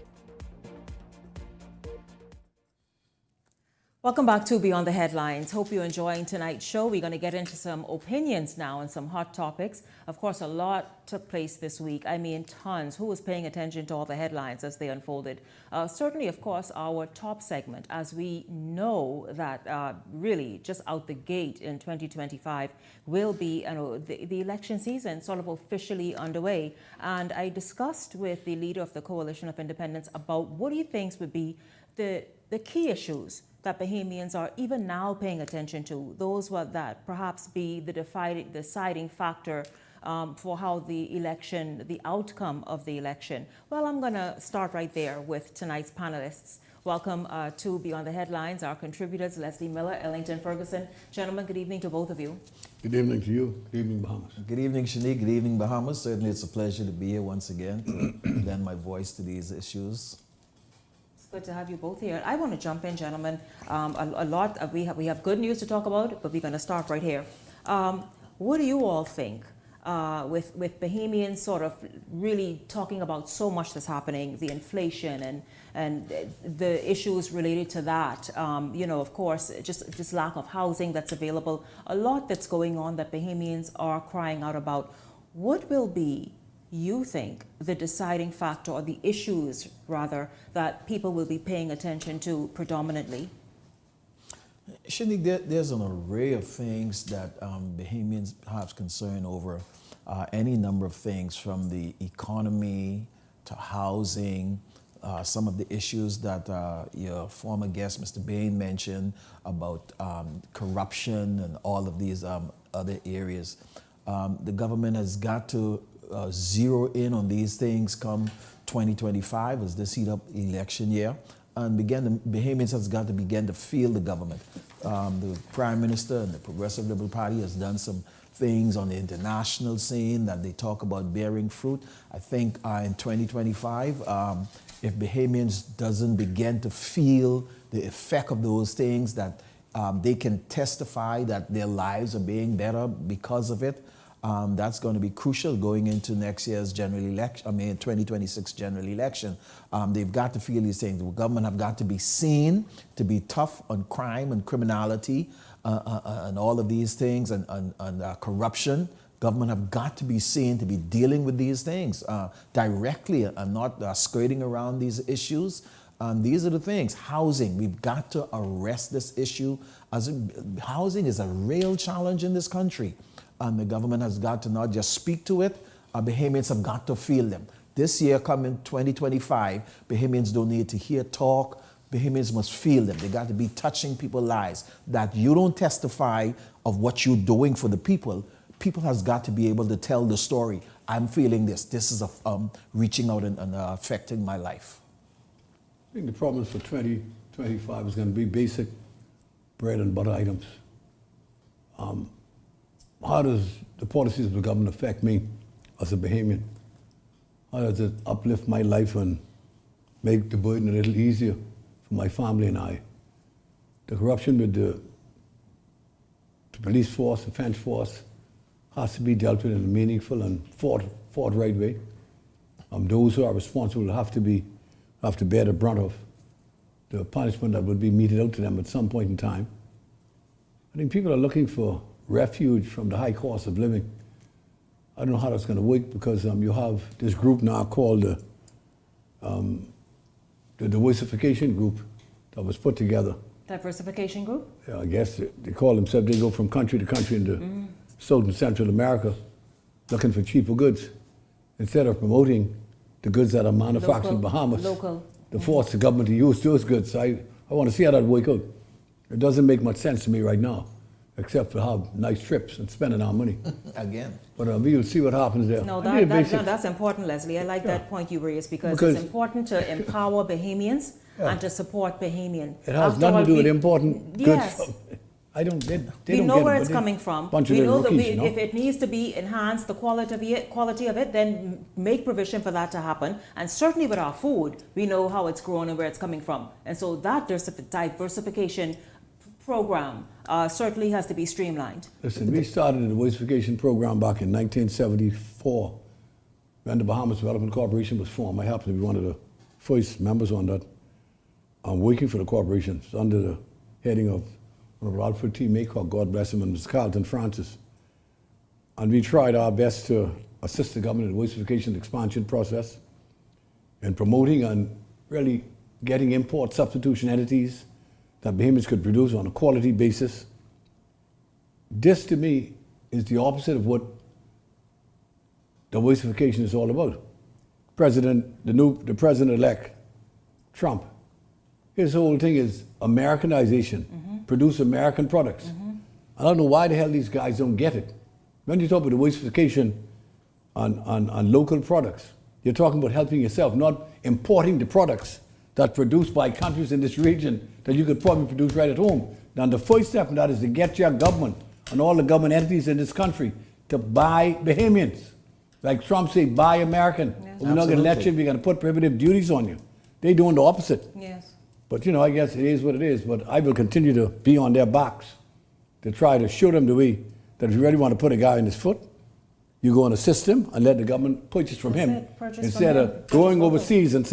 S3: Welcome back to Beyond the Headlines. Hope you're enjoying tonight's show. We're going to get into some opinions now and some hot topics. Of course, a lot took place this week. I mean, tons. Who was paying attention to all the headlines as they unfolded? Certainly, of course, our top segment, as we know that really just out the gate in 2025 will be the election season sort of officially underway. And I discussed with the leader of the Coalition of Independence about what he thinks would be the key issues that Bahamians are even now paying attention to, those that perhaps be the deciding factor for how the outcome of the election. Well, I'm going to start right there with tonight's panelists. Welcome to Beyond the Headlines, our contributors, Leslie Miller, Ellington Ferguson. Gentlemen, good evening to both of you.
S13: Good evening to you. Good evening, Bahamas.
S15: Good evening, Shanique. Good evening, Bahamas. Certainly it's a pleasure to be here once again, lend my voice to these issues.
S3: Good to have you both here. I want to jump in, gentlemen. We have good news to talk about, but we're going to start right here. What do you all think? With Bahamians sort of really talking about so much that's happening, the inflation and the issues related to that, of course, just lack of housing that's available, a lot that's going on that Bahamians are crying out about. What will be, you think, the deciding factor, or the issues rather, that people will be paying attention to predominantly?
S15: Shanique, there's an array of things that Bahamians have concern over. Any number of things, from the economy to housing, some of the issues that your former guest, Mr. Bain, mentioned about corruption and all of these other areas. The government has got to zero in on these things come 2025, as this heat up election year, and Bahamians has got to begin to feel the government. The Prime Minister and the Progressive Liberal Party has done some things on the international scene that they talk about bearing fruit. I think in 2025, if Bahamians doesn't begin to feel the effect of those things, that they can testify that their lives are being better because of it, that's going to be crucial going into next year's general election, 2026 general election. They've got to feel these things. The government have got to be seen to be tough on crime and criminality and all of these things, and corruption. Government have got to be seen to be dealing with these things directly and not skirting around these issues. These are the things. Housing, we've got to arrest this issue. Housing is a real challenge in this country. And the government has got to not just speak to it, Bahamians have got to feel them. This year, coming 2025, Bahamians don't need to hear talk. Bahamians must feel them. They got to be touching people's lives. That you don't testify of what you're doing for the people. People has got to be able to tell the story. I'm feeling this. This is reaching out and affecting my life.
S13: I think the problems for 2025 is going to be basic bread and butter items. How does the policies of the government affect me as a Bahamian? How does it uplift my life and make the burden a little easier for my family and I? The corruption with the police force, defense force, has to be dealt with in a meaningful and forthright way. Those who are responsible have to bear the brunt of the punishment that would be meted out to them at some point in time. I think people are looking for refuge from the high cost of living. I don't know how that's going to work, because you have this group now called the diversification group that was put together.
S3: Diversification group?
S13: Yeah, I guess they call themselves, they go from country to country into South and Central America looking for cheaper goods. Instead of promoting the goods that are manufactured in Bahamas, to force the government to use those goods. I want to see how that work out. It doesn't make much sense to me right now, except for have nice trips and spending our money.
S15: Again.
S13: But we'll see what happens there.
S3: No, that's important, Leslie. I like that point you raised, because it's important to empower Bahamians and to support Bahamian.
S13: It has nothing to do with important goods.
S3: Yes.
S13: They don't
S3: we know where it's coming from. We know that
S13: rookies,
S3: if it needs to be enhanced, the quality of it, then make provision for that to happen. And certainly with our food, we know how it's grown and where it's coming from. And so that diversification program certainly has to be streamlined.
S13: Listen, we started the diversification program back in 1974 when the Bahamas Development Corporation was formed. I happened to be one of the first members on that. I'm working for the corporation under the heading of Alfred T. Maycock, God bless him, and Mr. Carlton Francis. And we tried our best to assist the government in the diversification expansion process and promoting and really getting import substitution entities that Bahamians could produce on a quality basis. This, to me, is the opposite of what diversification is all about. The president-elect, Trump, his whole thing is Americanization, produce American products. I don't know why the hell these guys don't get it. When you talk about diversification on local products, you're talking about helping yourself, not importing the products that are produced by countries in this region that you could probably produce right at home. Now, the first step in that is to get your government and all the government entities in this country to buy Bahamians. Like Trump said, buy American. We're not going to let you, we're going to put prohibitive duties on you. They doing the opposite.
S3: Yes.
S13: But, I guess it is what it is. But I will continue to be on their backs to try to show them the way that if you really want to put a guy in his foot, you go and assist him and let the government purchase from him. Instead of going overseas and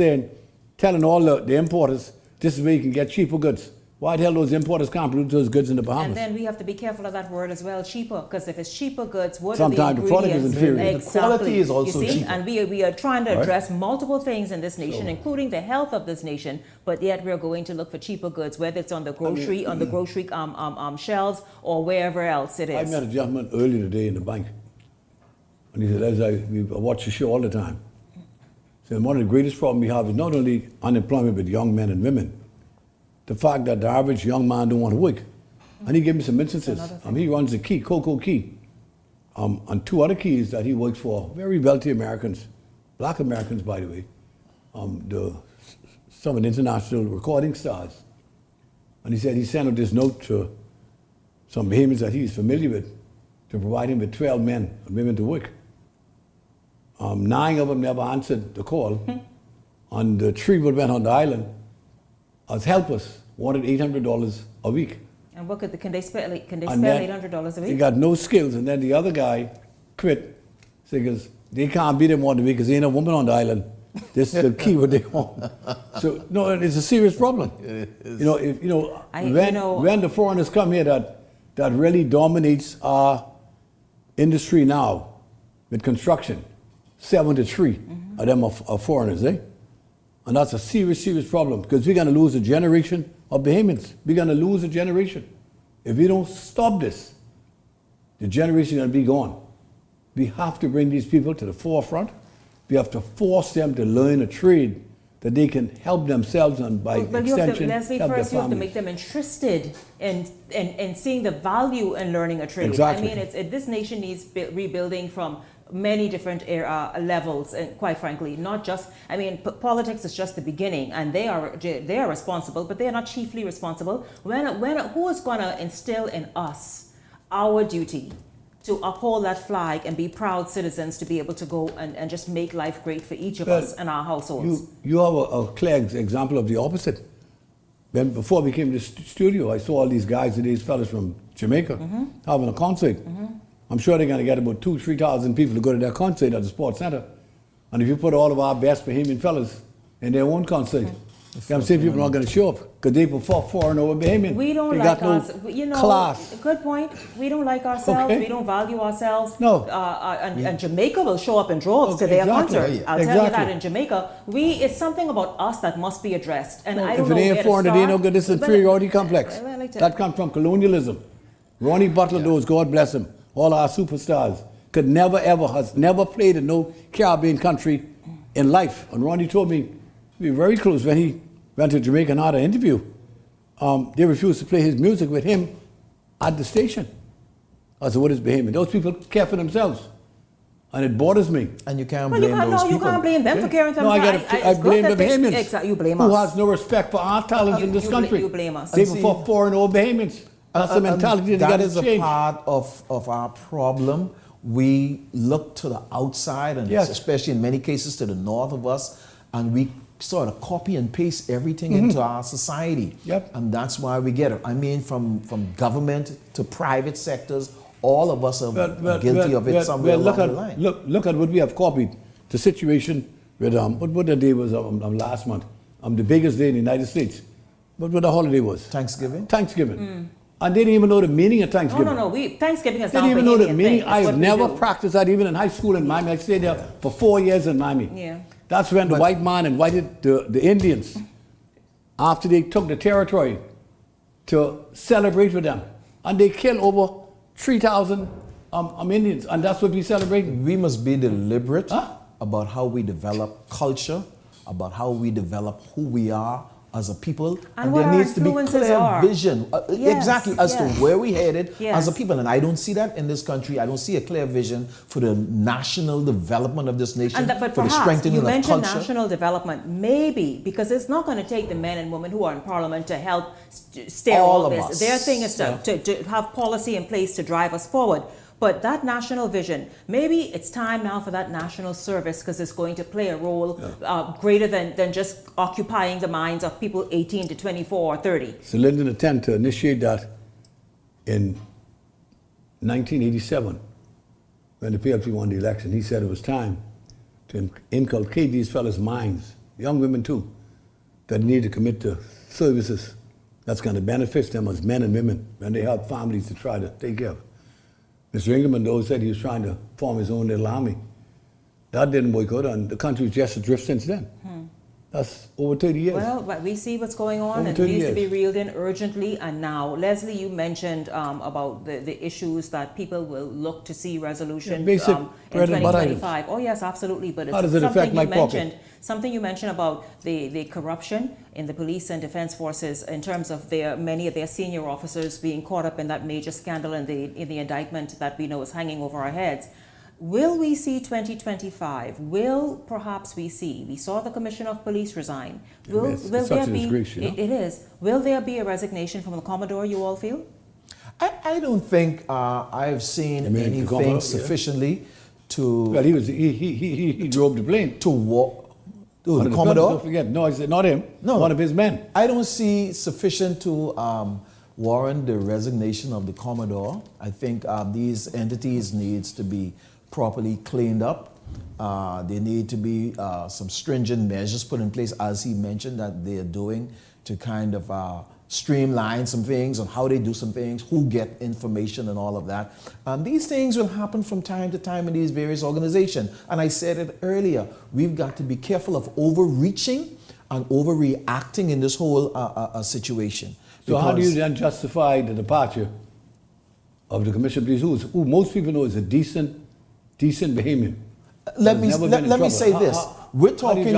S13: telling all the importers, this is where you can get cheaper goods. Why the hell those importers can't produce those goods in the Bahamas?
S3: And then we have to be careful of that word as well, cheaper, because if it's cheaper goods, what
S13: sometimes
S3: are the
S13: the product is inferior.
S3: Exactly.
S15: The quality is also cheaper.
S3: And we are trying to address multiple things in this nation, including the health of this nation, but yet we're going to look for cheaper goods, whether it's on the grocery shelves or wherever else it is.
S13: I met a gentleman earlier today in the bank, and he said, I watch the show all the time. He said, one of the greatest problems we have is not only unemployment with young men and women, the fact that the average young man don't want to work. And he gave me some instances. He runs the Key, Cocoa Key, and 2 other keys that he works for, very wealthy Americans, black Americans, by the way, some of the international recording stars. And he said he sent out this note to some Bahamians that he's familiar with to provide him with 12 men and women to work. 9 of them never answered the call, and the 3 that went on the island as helpers wanted $800 a week.
S3: And what can they spend $800 a week?
S13: He got no skills, and then the other guy quit because they can't beat him one week because there ain't a woman on the island. This is the key what they want. So no, it's a serious problem. When the foreigners come here, that really dominates our industry now with construction. 7 to 3 of them are foreigners, eh? And that's a serious, serious problem because we're going to lose a generation of Bahamians. We're going to lose a generation. If we don't stop this, the generation is going to be gone. We have to bring these people to the forefront. We have to force them to learn a trade that they can help themselves and by extension help their families.
S3: You have to make them interested in seeing the value in learning a trade.
S13: Exactly.
S3: I mean, this nation needs rebuilding from many different levels, and quite frankly, not just, politics is just the beginning, and they are responsible, but they are not chiefly responsible. Who is going to instill in us our duty to uphold that flag and be proud citizens to be able to go and just make life great for each of us and our households?
S13: You have a clear example of the opposite. Before we came to the studio, I saw all these guys and these fellas from Jamaica having a concert. I'm sure they're going to get about 2,000-3,000 people to go to their concert at the Sports Center. And if you put all of our best Bahamian fellas in their own concert, I'm saying people are not going to show up because they prefer foreign over Bahamian.
S3: We don't like ourselves.
S13: Class.
S3: Good point. We don't like ourselves. We don't value ourselves.
S13: No.
S3: And Jamaica will show up in droves to their concert. I'll tell you that in Jamaica. It's something about us that must be addressed. And I don't know where to start.
S13: If it ain't foreign, it ain't no good. This is inferiority complex. That comes from colonialism. Ronnie Butler knows, God bless him. All our superstars has never played in no Caribbean country in life. And Ronnie told me, we were very close when he went to Jamaica and had an interview. They refused to play his music with him at the station. I said, what is Bahamian? Those people care for themselves. And it bothers me.
S15: And you can't blame those people.
S3: You can't blame them for caring for themselves.
S13: I blame the Bahamians.
S3: Exactly, you blame us.
S13: Who has no respect for our talents in this country.
S3: You blame us.
S13: They prefer foreign over Bahamians. That's the mentality
S15: that is a part of our problem. We look to the outside, and especially in many cases to the north of us, and we sort of copy and paste everything into our society. And that's why we get it. From government to private sectors, all of us are guilty of it somewhere along the line.
S13: Look at what we have copied. The situation with, what the day was last month? The biggest day in the United States. What the holiday was?
S15: Thanksgiving.
S13: And they didn't even know the meaning of Thanksgiving.
S3: No. Thanksgiving is
S13: not a Bahamian thing. They didn't even know the meaning. I have never practiced that even in high school in Miami. I stayed there for 4 years in Miami.
S3: Yeah.
S13: That's when the white man invited the Indians after they took the territory to celebrate with them. And they killed over 3,000 Indians. And that's what we celebrate.
S15: We must be deliberate about how we develop culture, about how we develop who we are as a people, and there needs to be clear vision, exactly as to where we headed as a people. And I don't see that in this country. I don't see a clear vision for the national development of this nation, for the strengthening of culture.
S3: You mentioned national development, maybe, because it's not going to take the men and women who are in Parliament to help steer all this. Their thing is to have policy in place to drive us forward. But that national vision, maybe it's time now for that national service because it's going to play a role greater than just occupying the minds of people 18 to 24 or 30.
S13: So Lyndon attempted to initiate that in 1987 when the PLP won the election. He said it was time to inculcate these fellas' minds, young women too, that need to commit to services that's going to benefit them as men and women when they have families to try to take care of. Mr. Ingerman, though, said he was trying to form his own little army. That didn't work out, and the country was just adrift since then. That's over 30 years.
S3: Well, but we see what's going on, and it needs to be reeled in urgently and now. Leslie, you mentioned about the issues that people will look to see resolution in 2025. Oh yes, absolutely. But it's
S13: how does it affect my pocket?
S3: Something you mentioned about the corruption in the police and defense forces in terms of many of their senior officers being caught up in that major scandal in the indictment that we know is hanging over our heads. Will we see 2025? Will perhaps we saw the Commissioner of Police resign. Will there be, it is. Will there be a resignation from the Commodore, you all feel?
S15: I don't think I've seen anything sufficiently to...
S13: Well, he drove the plane.
S15: To walk... The Commodore?
S13: Don't forget. No, I said not him.
S15: No.
S13: One of his men.
S15: I don't see sufficient to warrant the resignation of the Commodore. I think these entities needs to be properly cleaned up. There need to be some stringent measures put in place, as he mentioned, that they are doing to kind of streamline some things on how they do some things, who get information and all of that. These things will happen from time to time in these various organizations. And I said it earlier, we've got to be careful of overreaching and overreacting in this whole situation.
S13: So how do you then justify the departure of the Commissioner of Police, who most people know is a decent Bahamian?
S15: Let me say this. We're talking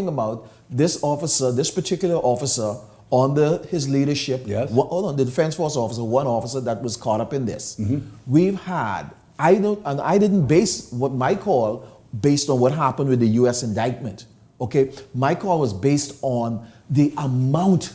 S15: about this officer, this particular officer under his leadership. Yes. Hold on, the Defense Force officer, one officer that was caught up in this. We've had, I didn't base what my call based on what happened with the U.S. indictment. Okay, my call was based on the amount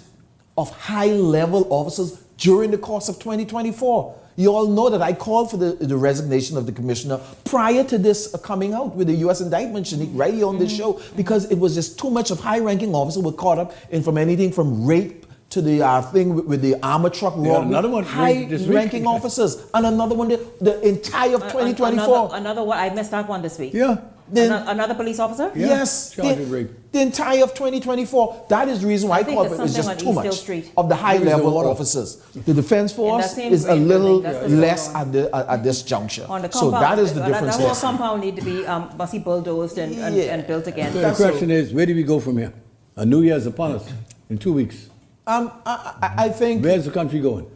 S15: of high-level officers during the course of 2024. You all know that I called for the resignation of the commissioner prior to this coming out with the U.S. indictment, Shanique, right here on this show, because it was just too much of high-ranking officers were caught up in from anything from rape to the thing with the armor truck robbery.
S13: Another one,
S15: high-ranking officers, and another one, the entire of 2024.
S3: Another one, I missed that one this week.
S13: Yeah.
S3: Another police officer?
S13: Yeah.
S15: Yes. The entire of 2024 . That is the reason why I called it. It's just too much of the high-level officers. The Defense Force is a little less at this juncture. So that is the difference.
S3: That whole compound need to be must be bulldozed and built again.
S13: So the question is, where do we go from here? A new year is upon us in 2 weeks.
S15: I think...
S13: Where's the country going?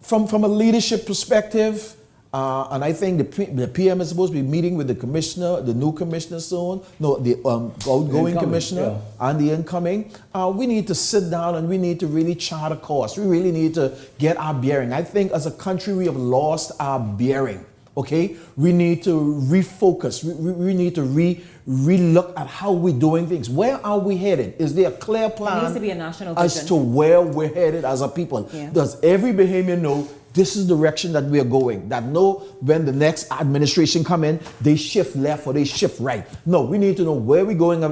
S15: From a leadership perspective, and I think the PM is supposed to be meeting with the commissioner, the new commissioner soon. No, the outgoing commissioner and the incoming. We need to sit down and we need to really chart a course. We really need to get our bearing. I think as a country we have lost our bearing. Okay, we need to refocus. We need to re-look at how we're doing things. Where are we headed? Is there a clear plan?
S3: There needs to be a national vision
S15: as to where we're headed as a people. Yeah. Does every Bahamian know this is the direction that we are going? That know when the next administration come in, they shift left or they shift right. No, we need to know where we're going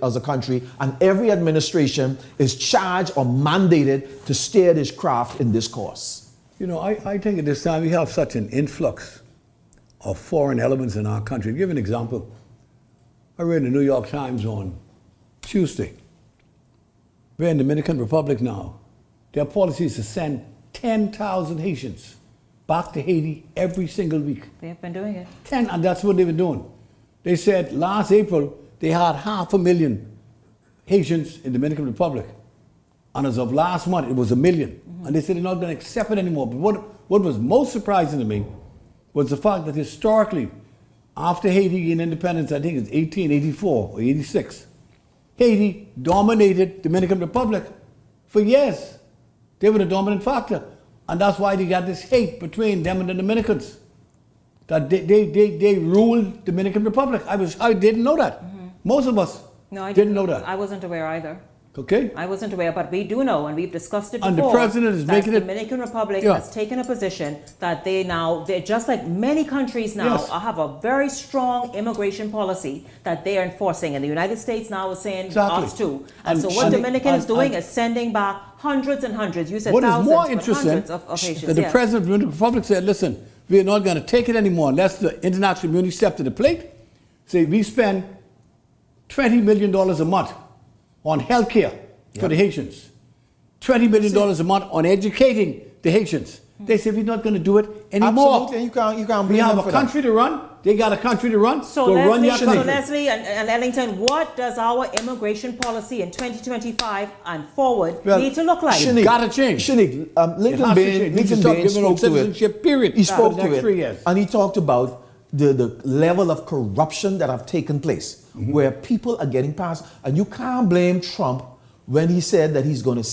S15: as a country, and every administration is charged or mandated to steer this craft in this course.
S13: You know, I think at this time we have such an influx of foreign elements in our country. To give an example, I read in the New York Times on Tuesday, we're in the Dominican Republic now. Their policy is to send 10,000 Haitians back to Haiti every single week.
S3: They've been doing it.
S13: And that's what they've been doing. They said last April they had 500,000 Haitians in the Dominican Republic. And as of last month, it was 1 million. And they said they're not going to accept it anymore. But what was most surprising to me was the fact that historically, after Haiti gained independence, I think it's 1884 or 86, Haiti dominated Dominican Republic for years. They were the dominant factor. And that's why they got this hate between them and the Dominicans. That they ruled Dominican Republic. I didn't know that. Most of us didn't know that.
S3: I wasn't aware either.
S13: Okay.
S3: I wasn't aware, but we do know, and we've discussed it before.
S13: And the president is making
S3: the
S13: it.
S3: Dominican Republic has taken a position that they're just like many countries now have a very strong immigration policy that they are enforcing, and the United States now is saying us too. And so what Dominican is doing is sending back hundreds and hundreds. You said
S13: what
S3: thousands,
S13: is more
S3: but
S13: interesting
S3: hundreds of Haitians.
S13: that the president of the Dominican Republic said, listen, we're not going to take it anymore unless the international community step to the plate. Say we spend $20 million a month on health care for the Haitians. $20 million a month on educating the Haitians. They said we're not going to do it anymore.
S15: Absolutely, you can't blame
S13: we have
S15: them
S13: a
S15: for
S13: country to run. They got a country to run.
S3: So Leslie and Ellington, what does our immigration policy in 2025 and forward need to look like?
S13: Shanique, got to change.
S15: Shanique, Lincoln Bain spoke to it.
S13: Period.
S15: He spoke to it,
S13: 3 years.
S15: and he talked about the level of corruption that have taken place, where people are getting passed, and you can't blame Trump when he said that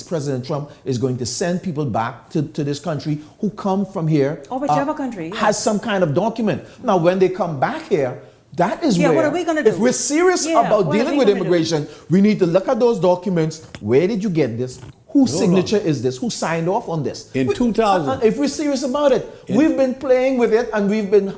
S15: President Trump is going to send people back to this country who come from here.
S3: Or whichever country.
S15: Has some kind of document. Now, when they come back here, that is where,
S3: what are we gonna do?
S15: if we're serious about dealing with immigration, we need to look at those documents. Where did you get this? Whose signature is this? Who signed off on this?
S13: In 2000.
S15: If we're serious about it, we've been playing with it, and we've been,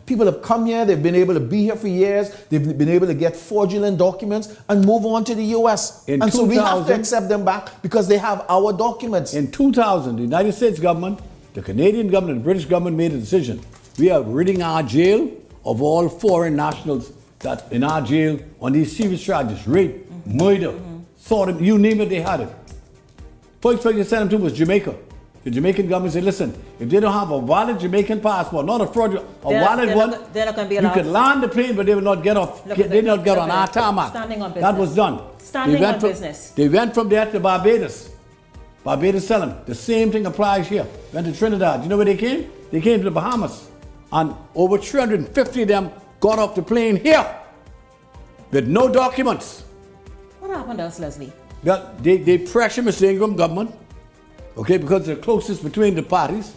S15: people have come here, they've been able to be here for years, they've been able to get fraudulent documents and move on to the US. And so we have to accept them back because they have our documents.
S13: In 2000, the United States government, the Canadian government, and the British government made a decision. We are ridding our jail of all foreign nationals that in our jail on these serious charges, rape, murder, sort you name it, they had it. First place they sent them to was Jamaica. The Jamaican government said, listen, if they don't have a valid Jamaican passport, not a fraudulent, valid one,
S3: they're not going to be
S13: you
S3: allowed.
S13: could land the plane, but they will not get off. They did not get on our tarmac.
S3: Standing on business.
S13: That was done.
S3: Standing on business.
S13: They went from there to Barbados. Barbados tell them the same thing applies here. Went to Trinidad. You know where they came? They came to the Bahamas. And over 350 of them got off the plane here with no documents.
S3: What happened to us, Leslie?
S13: Well, they pressure Mr. Ingram government, okay, because they're closest between the parties,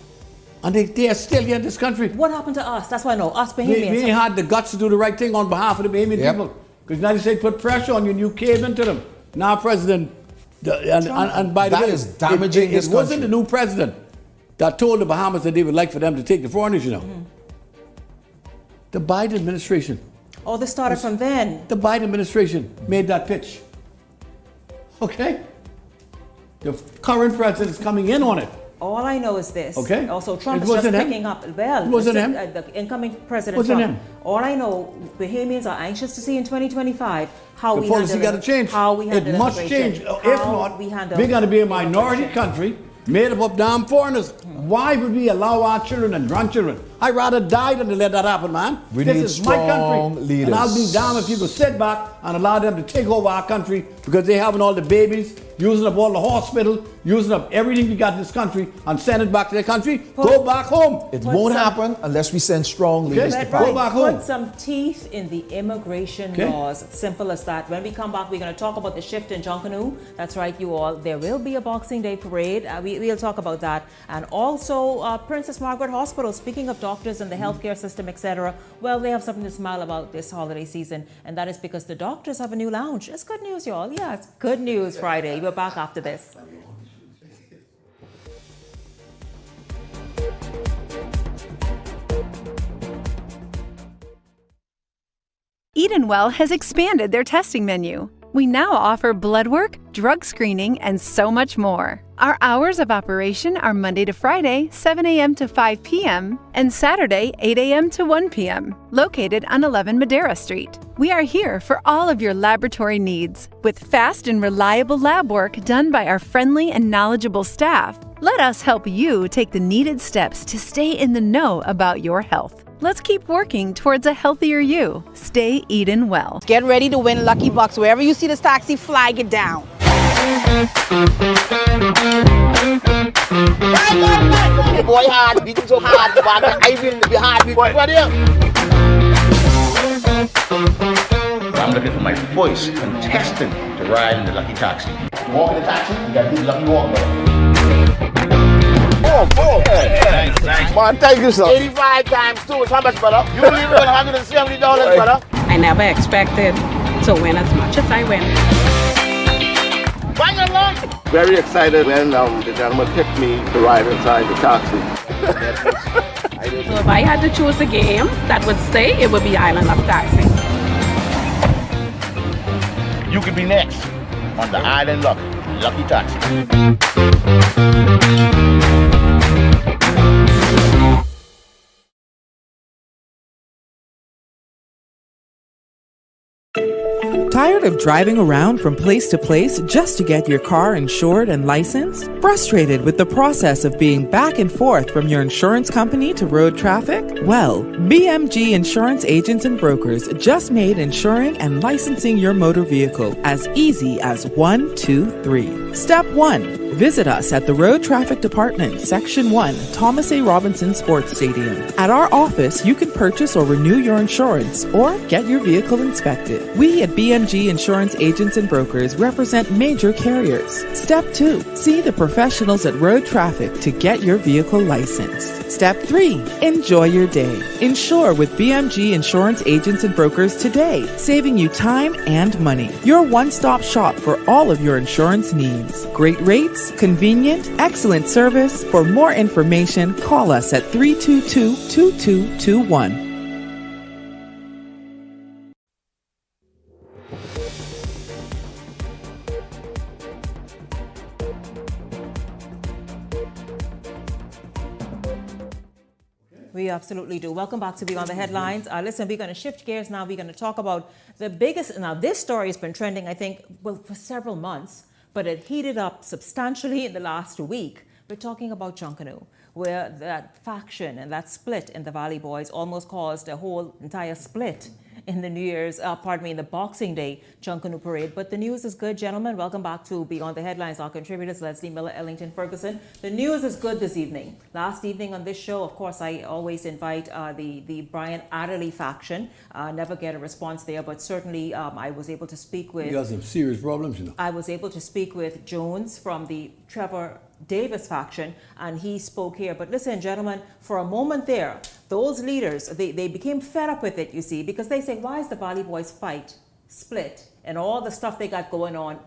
S13: and they are still here in this country.
S3: What happened to us? That's why I know, us Bahamians.
S13: We had the guts to do the right thing on behalf of the Bahamian people. Because the United States put pressure on you and you caved into them. Now, President, and by the way,
S15: is damaging this
S13: country. It wasn't the new president that told the Bahamas that they would like for them to take the foreigners, you know. The Biden administration.
S3: Oh, this started from then.
S13: The Biden administration made that pitch. Okay? The current president is coming in on it.
S3: All I know is this.
S13: Okay.
S3: Also, Trump
S13: It
S3: is just
S13: wasn't him.
S3: picking up. Well,
S13: It wasn't him.
S3: The incoming president
S13: Wasn't
S3: Trump.
S13: him.
S3: All I know, Bahamians are anxious to see in 2025 how
S13: The
S3: we
S13: policy
S3: handle
S13: got to change.
S3: How we handle
S13: it must
S3: immigration,
S13: change. If
S3: how
S13: not,
S3: we handle
S13: we're going to be a minority
S3: immigration.
S13: country made up of damn foreigners. Why would we allow our children and grandchildren? I'd rather die than to let that happen, man.
S15: We
S13: this
S15: need
S13: is my
S15: strong
S13: country.
S15: leaders.
S13: And I'll be damned if people sit back and allow them to take over our country because they having all the babies, using up all the hospital, using up everything we got in this country and send it back to their country. Go back home.
S15: It won't happen unless we send strong leaders to
S13: Go
S15: power.
S13: back home.
S3: Put some teeth in the immigration laws. Simple as that. When we come back, we're going to talk about the shift in Junkanoo. That's right, you all. There will be a Boxing Day parade. We'll talk about that. And also, Princess Margaret Hospital, speaking of doctors and the healthcare system, etc., well, they have something to smile about this holiday season, and that is because the doctors have a new lounge. It's good news, y'all. Yeah, it's good news Friday. We're back after this.
S5: Edenwell has expanded their testing menu. We now offer blood work, drug screening, and so much more. Our hours of operation are Monday to Friday, 7 a.m. to 5 p.m., and Saturday, 8 a.m. to 1 p.m., located on 11 Madera Street. We are here for all of your laboratory needs, with fast and reliable lab work done by our friendly and knowledgeable staff. Let us help you take the needed steps to stay in the know about your health. Let's keep working towards a healthier you. Stay Eden well.
S6: Get ready to win Lucky Bucks. Wherever you see this taxi, flag it down.
S12: The boy hard, beating so hard, but I will be hard with boy. I'm looking for my first contestant to ride in the Lucky Taxi. You walk in the taxi, you got to do the Lucky Walk, brother. Oh, thanks. Man, thank you, sir. 85 times 2 is how much, brother? You believe we're going to $170, brother?
S7: I never expected to win as much as I win.
S12: Very excited when the gentleman picked me to ride inside the taxi.
S7: So if I had to choose a game that would stay, it would be Island of Taxi.
S12: You could be next on the Island Lucky Taxi.
S9: Tired of driving around from place to place just to get your car insured and licensed? Frustrated with the process of being back and forth from your insurance company to road traffic? Well, BMG Insurance Agents and Brokers just made insuring and licensing your motor vehicle as easy as 1, 2, 3. Step 1. Visit us at the Road Traffic Department, Section 1, Thomas A. Robinson Sports Stadium. At our office, you can purchase or renew your insurance or get your vehicle inspected. We at BMG Insurance Agents and Brokers represent major carriers. Step 2. See the professionals at Road Traffic to get your vehicle licensed. Step 3. Enjoy your day. Insure with BMG Insurance Agents and Brokers today, saving you time and money. Your one-stop shop for all of your insurance needs. Great rates, convenient, excellent service. For more information, call us at 322-2221.
S3: We absolutely do. Welcome back to Beyond the Headlines. Listen, we're going to shift gears now. We're going to talk about the biggest. Now, this story has been trending, I think, well, for several months, but it heated up substantially in the last week. We're talking about Junkanoo, where that faction and that split in the Valley Boys almost caused a whole entire split in the in the Boxing Day Junkanoo parade. But the news is good, gentlemen. Welcome back to Beyond the Headlines. Our contributors, Leslie Miller, Ellington Ferguson. The news is good this evening. Last evening on this show, of course, I always invite the Brian Adderley faction. Never get a response there, but certainly I was able to speak with...
S13: You got some serious problems, you know.
S3: I was able to speak with Jones from the Trevor Davis faction, and he spoke here. But listen, gentlemen, for a moment there, those leaders, they became fed up with it, you see, because they say, why is the Valley Boys fight, split, and all the stuff they got going on,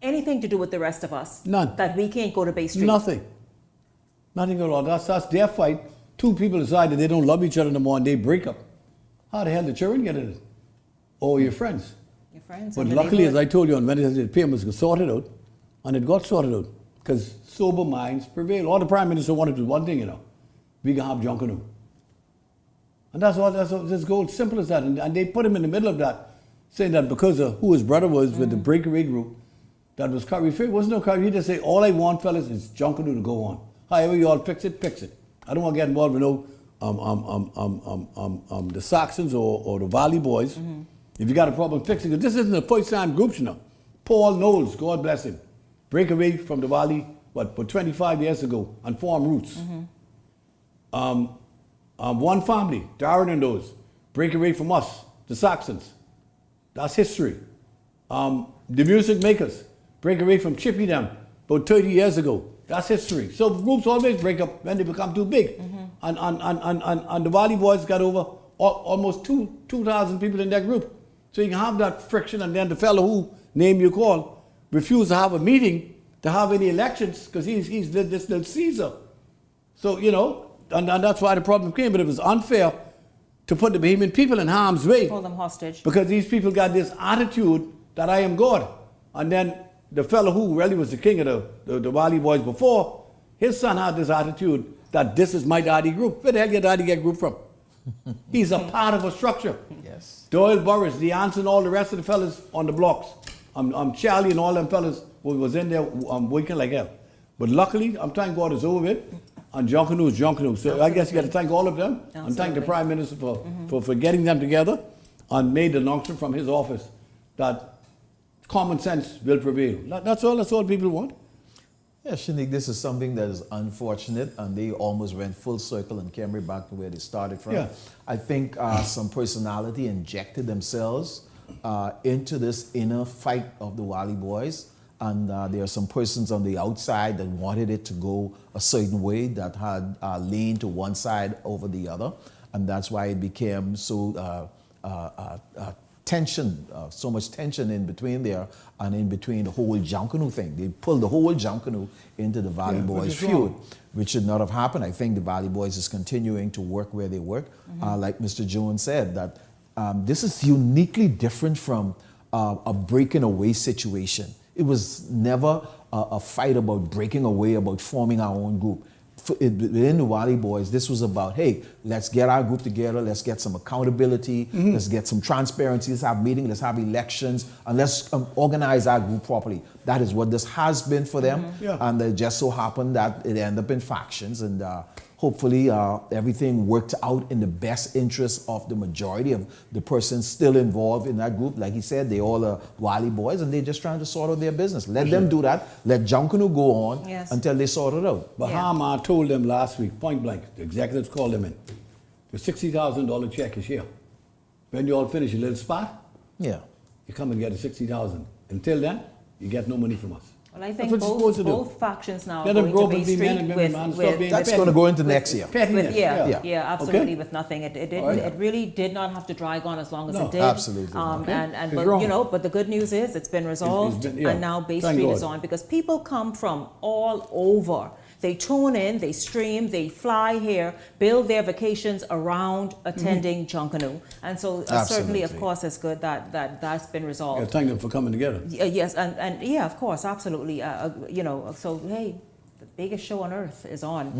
S3: anything to do with the rest of us?
S13: None.
S3: That we can't go to Bay Street?
S13: Nothing. Nothing at all. That's their fight. Two people decide that they don't love each other anymore and they break up. How the hell the children get in it? Or your friends?
S3: Your friends.
S13: But luckily, as I told you on Wednesday, the payments got sorted out, and it got sorted out. Because sober minds prevail. All the Prime Minister wanted to do one thing, you know. We can have Junkanoo. And that's all this goal, simple as that. And they put him in the middle of that, saying that because of who his brother was with the breakaway group, that was Curry. It wasn't no Curry. He just say, all I want, fellas, is Junkanoo to go on. However you all fix it, fix it. I don't want to get involved with no the Saxons or the Valley Boys. Mm-hmm. If you got a problem fixing it, this isn't a first-time group, you know. Paul Knowles, God bless him. Break away from the Valley, but 25 years ago, and form roots. Mm-hmm. One family, Darren and those, break away from us, the Saxons. That's history. The music makers, break away from Chippy them, about 30 years ago. That's history. So groups always break up when they become too big. Mm-hmm. And the Valley Boys got over almost 2,000 people in that group. So you can have that friction, and then the fellow who, name you call, refused to have a meeting to have any elections because he's this little Caesar. So, you know, and that's why the problem came. But it was unfair to put the Bahamian people in harm's way.
S3: Hold them hostage.
S13: Because these people got this attitude that I am God. And then the fellow who really was the king of the Valley Boys before, his son had this attitude that this is my daddy group. Where the hell your daddy get group from? He's a part of a structure.
S15: Yes.
S13: Doyle Burris, DeAnson, and all the rest of the fellas on the blocks. Charlie and all them fellas was in there working like hell. But luckily, I'm thank God it's over with. And Junkanoo is Junkanoo. So absolutely. I guess you got to thank all of them. Absolutely. And thank the Prime Minister for getting them together and made the announcement from his office that common sense will prevail. That's all people want.
S15: Yeah, Shanique, this is something that is unfortunate, and they almost went full circle and came right back to where they started from. Yeah. I think some personality injected themselves into this inner fight of the Valley Boys, and there are some persons on the outside that wanted it to go a certain way that had leaned to one side over the other, and that's why it became so tension, so much tension in between there and in between the whole Junkanoo thing. They pulled the whole Junkanoo into the Valley Boys feud, which should not have happened. I think the Valley Boys is continuing to work where they work. Like Mr. Jones said, that this is uniquely different from a breaking away situation. It was never a fight about breaking away, about forming our own group. Within the Valley Boys, this was about, hey, let's get our group together, let's get some accountability, let's get some transparency, let's have meetings, let's have elections, and let's organize our group properly. That is what this has been for them, and it just so happened that it ended up in factions, and hopefully everything worked out in the best interest of the majority of the persons still involved in that group. Like he said, they all are Wally boys and they're just trying to sort out their business. Let them do that. Let Junkanoo go on until they sort it out.
S13: Bahamas told them last week, point blank, the executives called them in. The $60,000 check is here. When you all finish your little spot, you come and get the $60,000. Until then, you get no money from us.
S3: Well, I think both factions now are going to be street with
S15: that's going to go into next year.
S3: Absolutely, with nothing. It really did not have to drag on as long as it did.
S15: Absolutely.
S3: But the good news is it's been resolved, and now Bay Street is on, because people come from all over. They tune in, they stream, they fly here, build their vacations around attending Junkanoo. And so certainly, of course, it's good that that's been resolved.
S13: Yeah, thank them for coming together.
S3: Yes, and yeah, of course, absolutely. So hey, the biggest show on earth is on.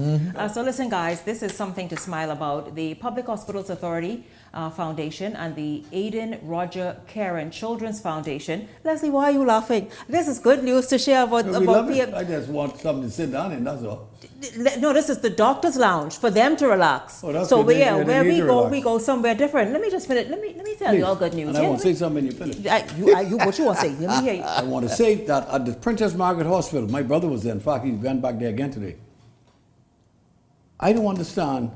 S3: So listen, guys, this is something to smile about. The Public Hospitals Authority Foundation and the Aiden Roger Karen Children's Foundation. Leslie, why are you laughing? This is good news to share about PM.
S13: I just want something to sit down in, that's all.
S3: No, this is the doctor's lounge for them to relax.
S13: Oh, that's
S3: so
S13: good.
S3: Where we go somewhere different. Let me just finish. Let me tell you all good news.
S13: And I want to say something when you finish.
S3: What you want to say? Let me hear you.
S13: I want to say that at the Princess Margaret Hospital, my brother was there. In fact, he went back there again today. I don't understand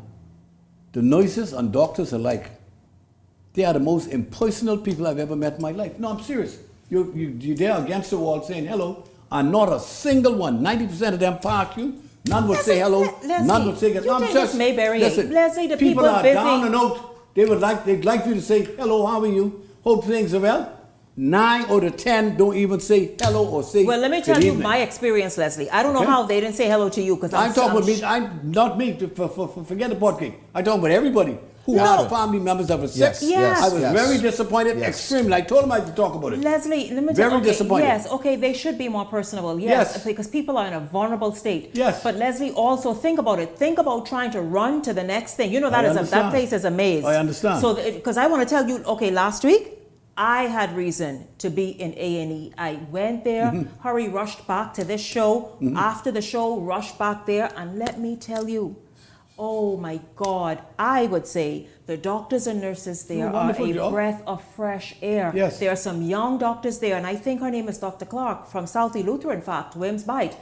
S13: the nurses and doctors alike. They are the most impersonal people I've ever met in my life. No, I'm serious. You're there against the wall saying hello, and not a single one, 90% of them park you. None would say hello.
S3: Leslie,
S13: none would say
S3: hello. Leslie, the
S13: people are
S3: busy.
S13: down and out. They'd like you to say hello. How are you? Hope things are well. 9 out of 10 don't even say hello or say.
S3: Well, let me tell you my experience, Leslie. I don't know how they didn't say hello to you, because
S13: I'm talking about me. I'm not me. Forget the pot cake. I'm talking about everybody who had family members that were sick. I was very disappointed. Extremely. I told them I had to talk about it.
S3: Leslie, let me tell you.
S13: Very disappointed.
S3: Yes, okay, they should be more personable. Yes, because people are in a vulnerable state.
S13: Yes.
S3: But Leslie, also think about it. Think about trying to run to the next thing. You know, that place is a maze.
S13: I understand.
S3: So, because I want to tell you, okay, last week, I had reason to be in A&E. I went there, rushed back to this show. After the show, rushed back there, and let me tell you, oh my God, I would say the doctors and nurses there are a breath of fresh air.
S13: Yes.
S3: There are some young doctors there, and I think her name is Dr. Clark from Southie Luther, in fact, Williams Bight.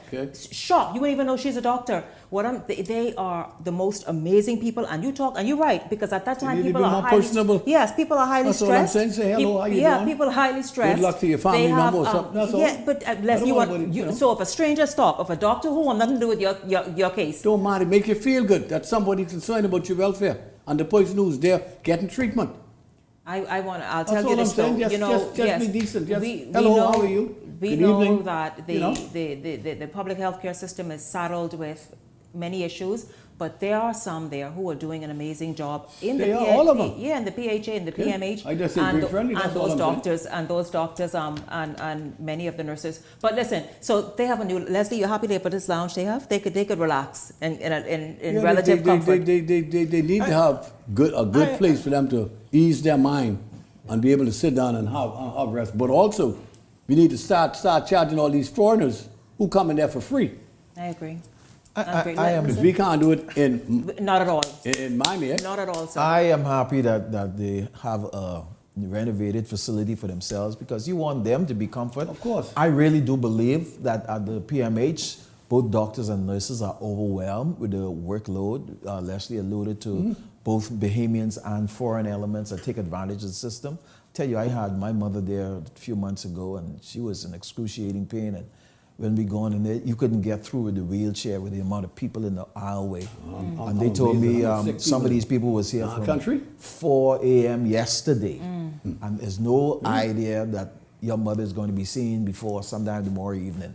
S3: Shocked, you wouldn't even know she's a doctor. They are the most amazing people, and you're right, because at that time people are highly
S13: personable.
S3: Yes, people are highly stressed.
S13: That's all I'm saying. Say hello, how you doing?
S3: People are highly stressed.
S13: Good luck to your family member or something. That's all.
S3: Yeah, but Leslie, so if a stranger stop, if a doctor who want nothing to do with your case.
S13: Don't matter, make you feel good that somebody's concerned about your welfare and the person who's there getting treatment.
S3: I'll tell you this though.
S13: Just be decent. Hello, how are you?
S3: We know that the public health care system is saddled with many issues, but there are some there who are doing an amazing job in the
S13: all of them.
S3: Yeah, in the PHA, in the PMH,
S13: I just say friendly,
S3: and those doctors and many of the nurses. But listen, so they have a new Leslie. You're happy they put this lounge they have? They could relax in relative comfort.
S13: They need to have a good place for them to ease their mind and be able to sit down and have rest. But also, we need to start charging all these foreigners who come in there for free.
S3: I agree.
S13: Because we can't do it
S3: not at all
S13: in Miami.
S3: Not at all, sir.
S15: I am happy that they have a renovated facility for themselves, because you want them to be comfortable.
S13: Of course.
S15: I really do believe that at the PMH, both doctors and nurses are overwhelmed with the workload. Leslie alluded to both Bahamians and foreign elements that take advantage of the system. I tell you, I had my mother there a few months ago, and she was in excruciating pain, and when we go in there, you couldn't get through with the wheelchair with the amount of people in the aisleway. And they told me some of these people was here from 4 a.m. yesterday. And there's no idea that your mother is going to be seen before sometime tomorrow evening.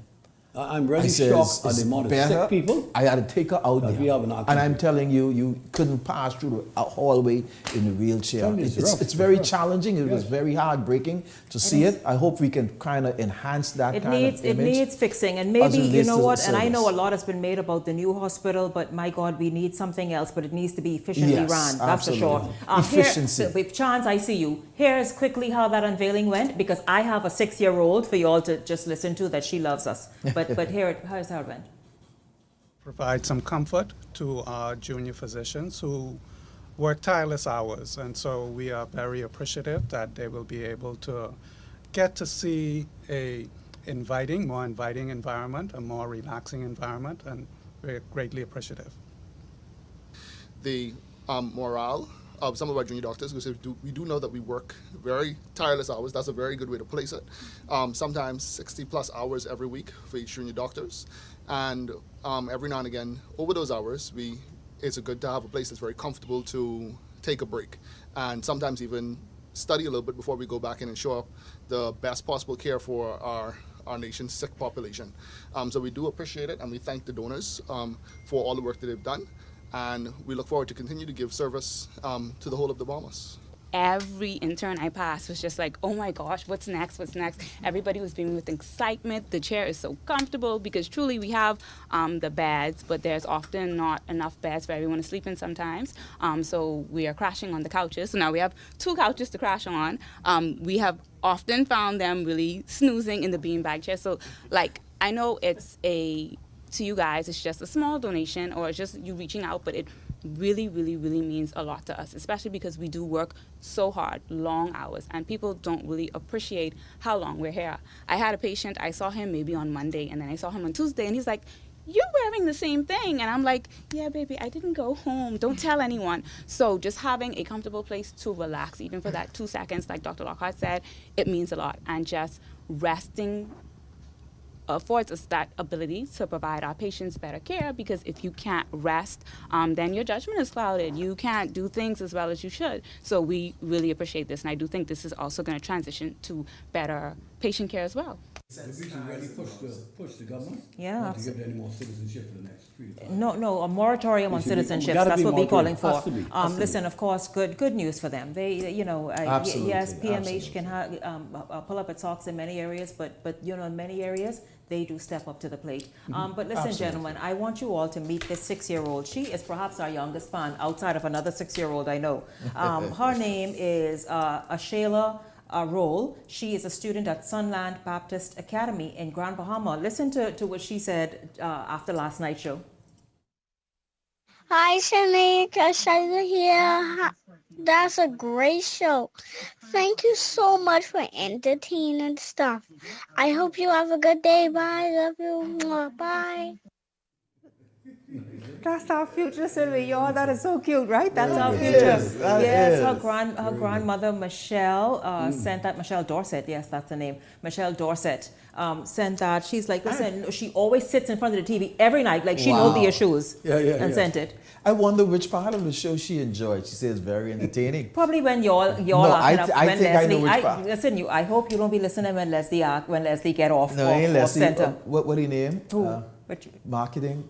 S13: I'm really shocked at the amount of sick people.
S15: I had to take her out there. And I'm telling you, you couldn't pass through the hallway in the wheelchair. It's very challenging. It was very heartbreaking to see it. I hope we can kind of enhance that kind of image.
S3: It needs fixing. And maybe, you know what, and I know a lot has been made about the new hospital, but my God, we need something else, but it needs to be efficiently run. That's for sure.
S15: Efficiency.
S3: With Chance, I see you. Here's quickly how that unveiling went, because I have a 6-year-old for you all to just listen to that she loves us. But here's how it went.
S1: Provide some comfort to our junior physicians who work tireless hours. And so we are very appreciative that they will be able to get to see a more inviting environment, a more relaxing environment, and we're greatly appreciative.
S16: The morale of some of our junior doctors, because we do know that we work very tireless hours. That's a very good way to place it. Sometimes 60 plus hours every week for each junior doctors. And every now and again, over those hours, it's good to have a place that's very comfortable to take a break. And sometimes even study a little bit before we go back in and show up the best possible care for our nation's sick population. So we do appreciate it, and we thank the donors for all the work that they've done. And we look forward to continue to give service to the whole of the Bahamas.
S17: Every intern I passed was just like, oh my gosh, what's next, what's next? Everybody was beaming with excitement. The chair is so comfortable because truly we have the beds, but there's often not enough beds for everyone to sleep in sometimes. So we are crashing on the couches. So now we have 2 couches to crash on. We have often found them really snoozing in the beanbag chair. So like, I know to you guys, it's just a small donation or it's just you reaching out, but it really, really, really means a lot to us, especially because we do work so hard, long hours, and people don't really appreciate how long we're here. I had a patient, I saw him maybe on Monday, and then I saw him on Tuesday, and he's like, you're wearing the same thing. And I'm like, yeah, baby, I didn't go home. Don't tell anyone. So just having a comfortable place to relax, even for that 2 seconds, like Dr. Lockhart said, it means a lot. And just resting affords us that ability to provide our patients better care, because if you can't rest, then your judgment is clouded. You can't do things as well as you should. So we really appreciate this, and I do think this is also going to transition to better patient care as well.
S13: We should really push the government
S3: not
S13: to give any more citizenship for the next 3 to 5 years.
S3: No, a moratorium on citizenship. That's what we're calling for. Listen, of course, good news for them. They, yes, PMH can pull up its socks in many areas, but in many areas they do step up to the plate. But listen, gentlemen, I want you all to meet this 6-year-old. She is perhaps our youngest fan outside of another 6-year-old I know. Her name is Ashayla Roll. She is a student at Sunland Baptist Academy in Grand Bahama. Listen to what she said after last night's show.
S18: Hi, Shanika. Shaila here. That's a great show. Thank you so much for entertaining stuff. I hope you have a good day. Bye. Love you. Bye.
S3: That's our future, Sylvie. Y'all, that is so cute, right? That's our future. Yes, her grandmother, Michelle, sent that. Michelle Dorset, yes, that's the name. Michelle Dorset sent that. She's like, listen, she always sits in front of the TV every night, like she knows the issues, and sent it.
S15: I wonder which part of the show she enjoyed. She says very entertaining.
S3: Probably when y'all
S15: no,
S3: are up.
S15: I think Leslie, I know which part.
S3: Listen, I hope you don't be listening when Leslie get off.
S15: No, ain't Leslie.
S3: Center.
S15: What do you name?
S3: Who?
S15: Marketing.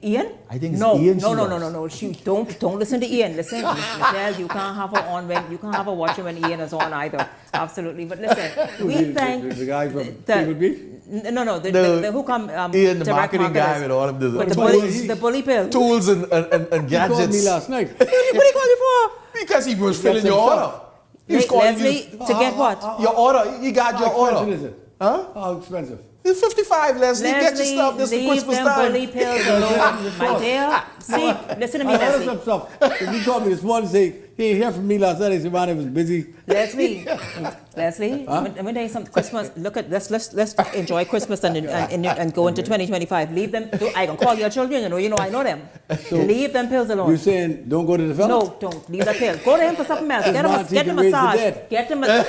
S3: Ian?
S15: I think it's Ian.
S3: No. She don't listen to Ian. Listen, Michelle, you can't have her on you can't have her watching when Ian is on either. Absolutely. But listen, we thank
S13: the guy from Table B?
S3: No, the who come
S15: Ian, the marketing guy with all of
S3: the bully pill.
S15: Tools and gadgets.
S13: He called me last night.
S3: What did he call you for?
S15: Because he was filling your order. He was calling
S3: Leslie,
S15: you
S3: to get what?
S15: Your order. He got your order.
S13: How expensive is it?
S15: Huh?
S13: How expensive?
S15: It's $55, Leslie. Get your stuff. This is Christmas time.
S3: Bully pills alone, my dear. See, listen to me, Leslie.
S13: Some stuff. If he called me this morning and say he ain't hear from me last night, he said, man, I was busy.
S3: Leslie, let me tell you something. Christmas. Look at let's enjoy Christmas and go into 2025. Leave them. I can call your children. I know them. So leave them pills alone.
S13: You're saying don't go to the fella?
S3: No, don't leave the pill. Go to him for something else. Get him a massage. Get him a.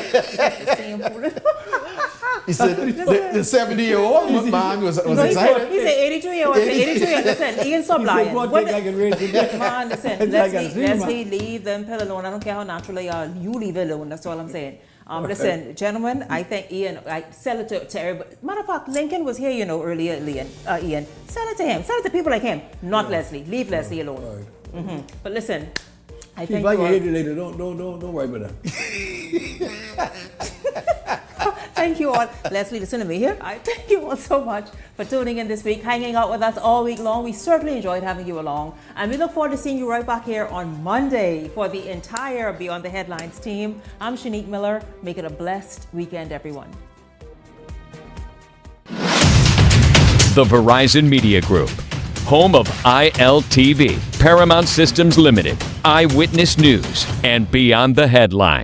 S19: He said the 70-year-old man was excited.
S3: He said 82-year-old. 82-year-old. Listen, Ian, stop lying. Man, listen, Leslie, leave them pill alone. I don't care how natural they are. You leave it alone. That's all I'm saying. Listen, gentlemen, I think Ian, sell it to everybody. Matter of fact, Lincoln was here, earlier, Ian. Sell it to him. Sell it to people like him, not Leslie. Leave Leslie alone. But listen, I think
S13: if I get hit later, don't worry about that.
S3: Thank you all. Leslie, listen to me here. I thank you all so much for tuning in this week, hanging out with us all week long. We certainly enjoyed having you along. And we look forward to seeing you right back here on Monday for the entire Beyond the Headlines team. I'm Shanique Miller. Make it a blessed weekend, everyone.
S20: The Verizon Media Group, home of ILTV, Paramount Systems Limited, Eyewitness News, and Beyond the Headlines.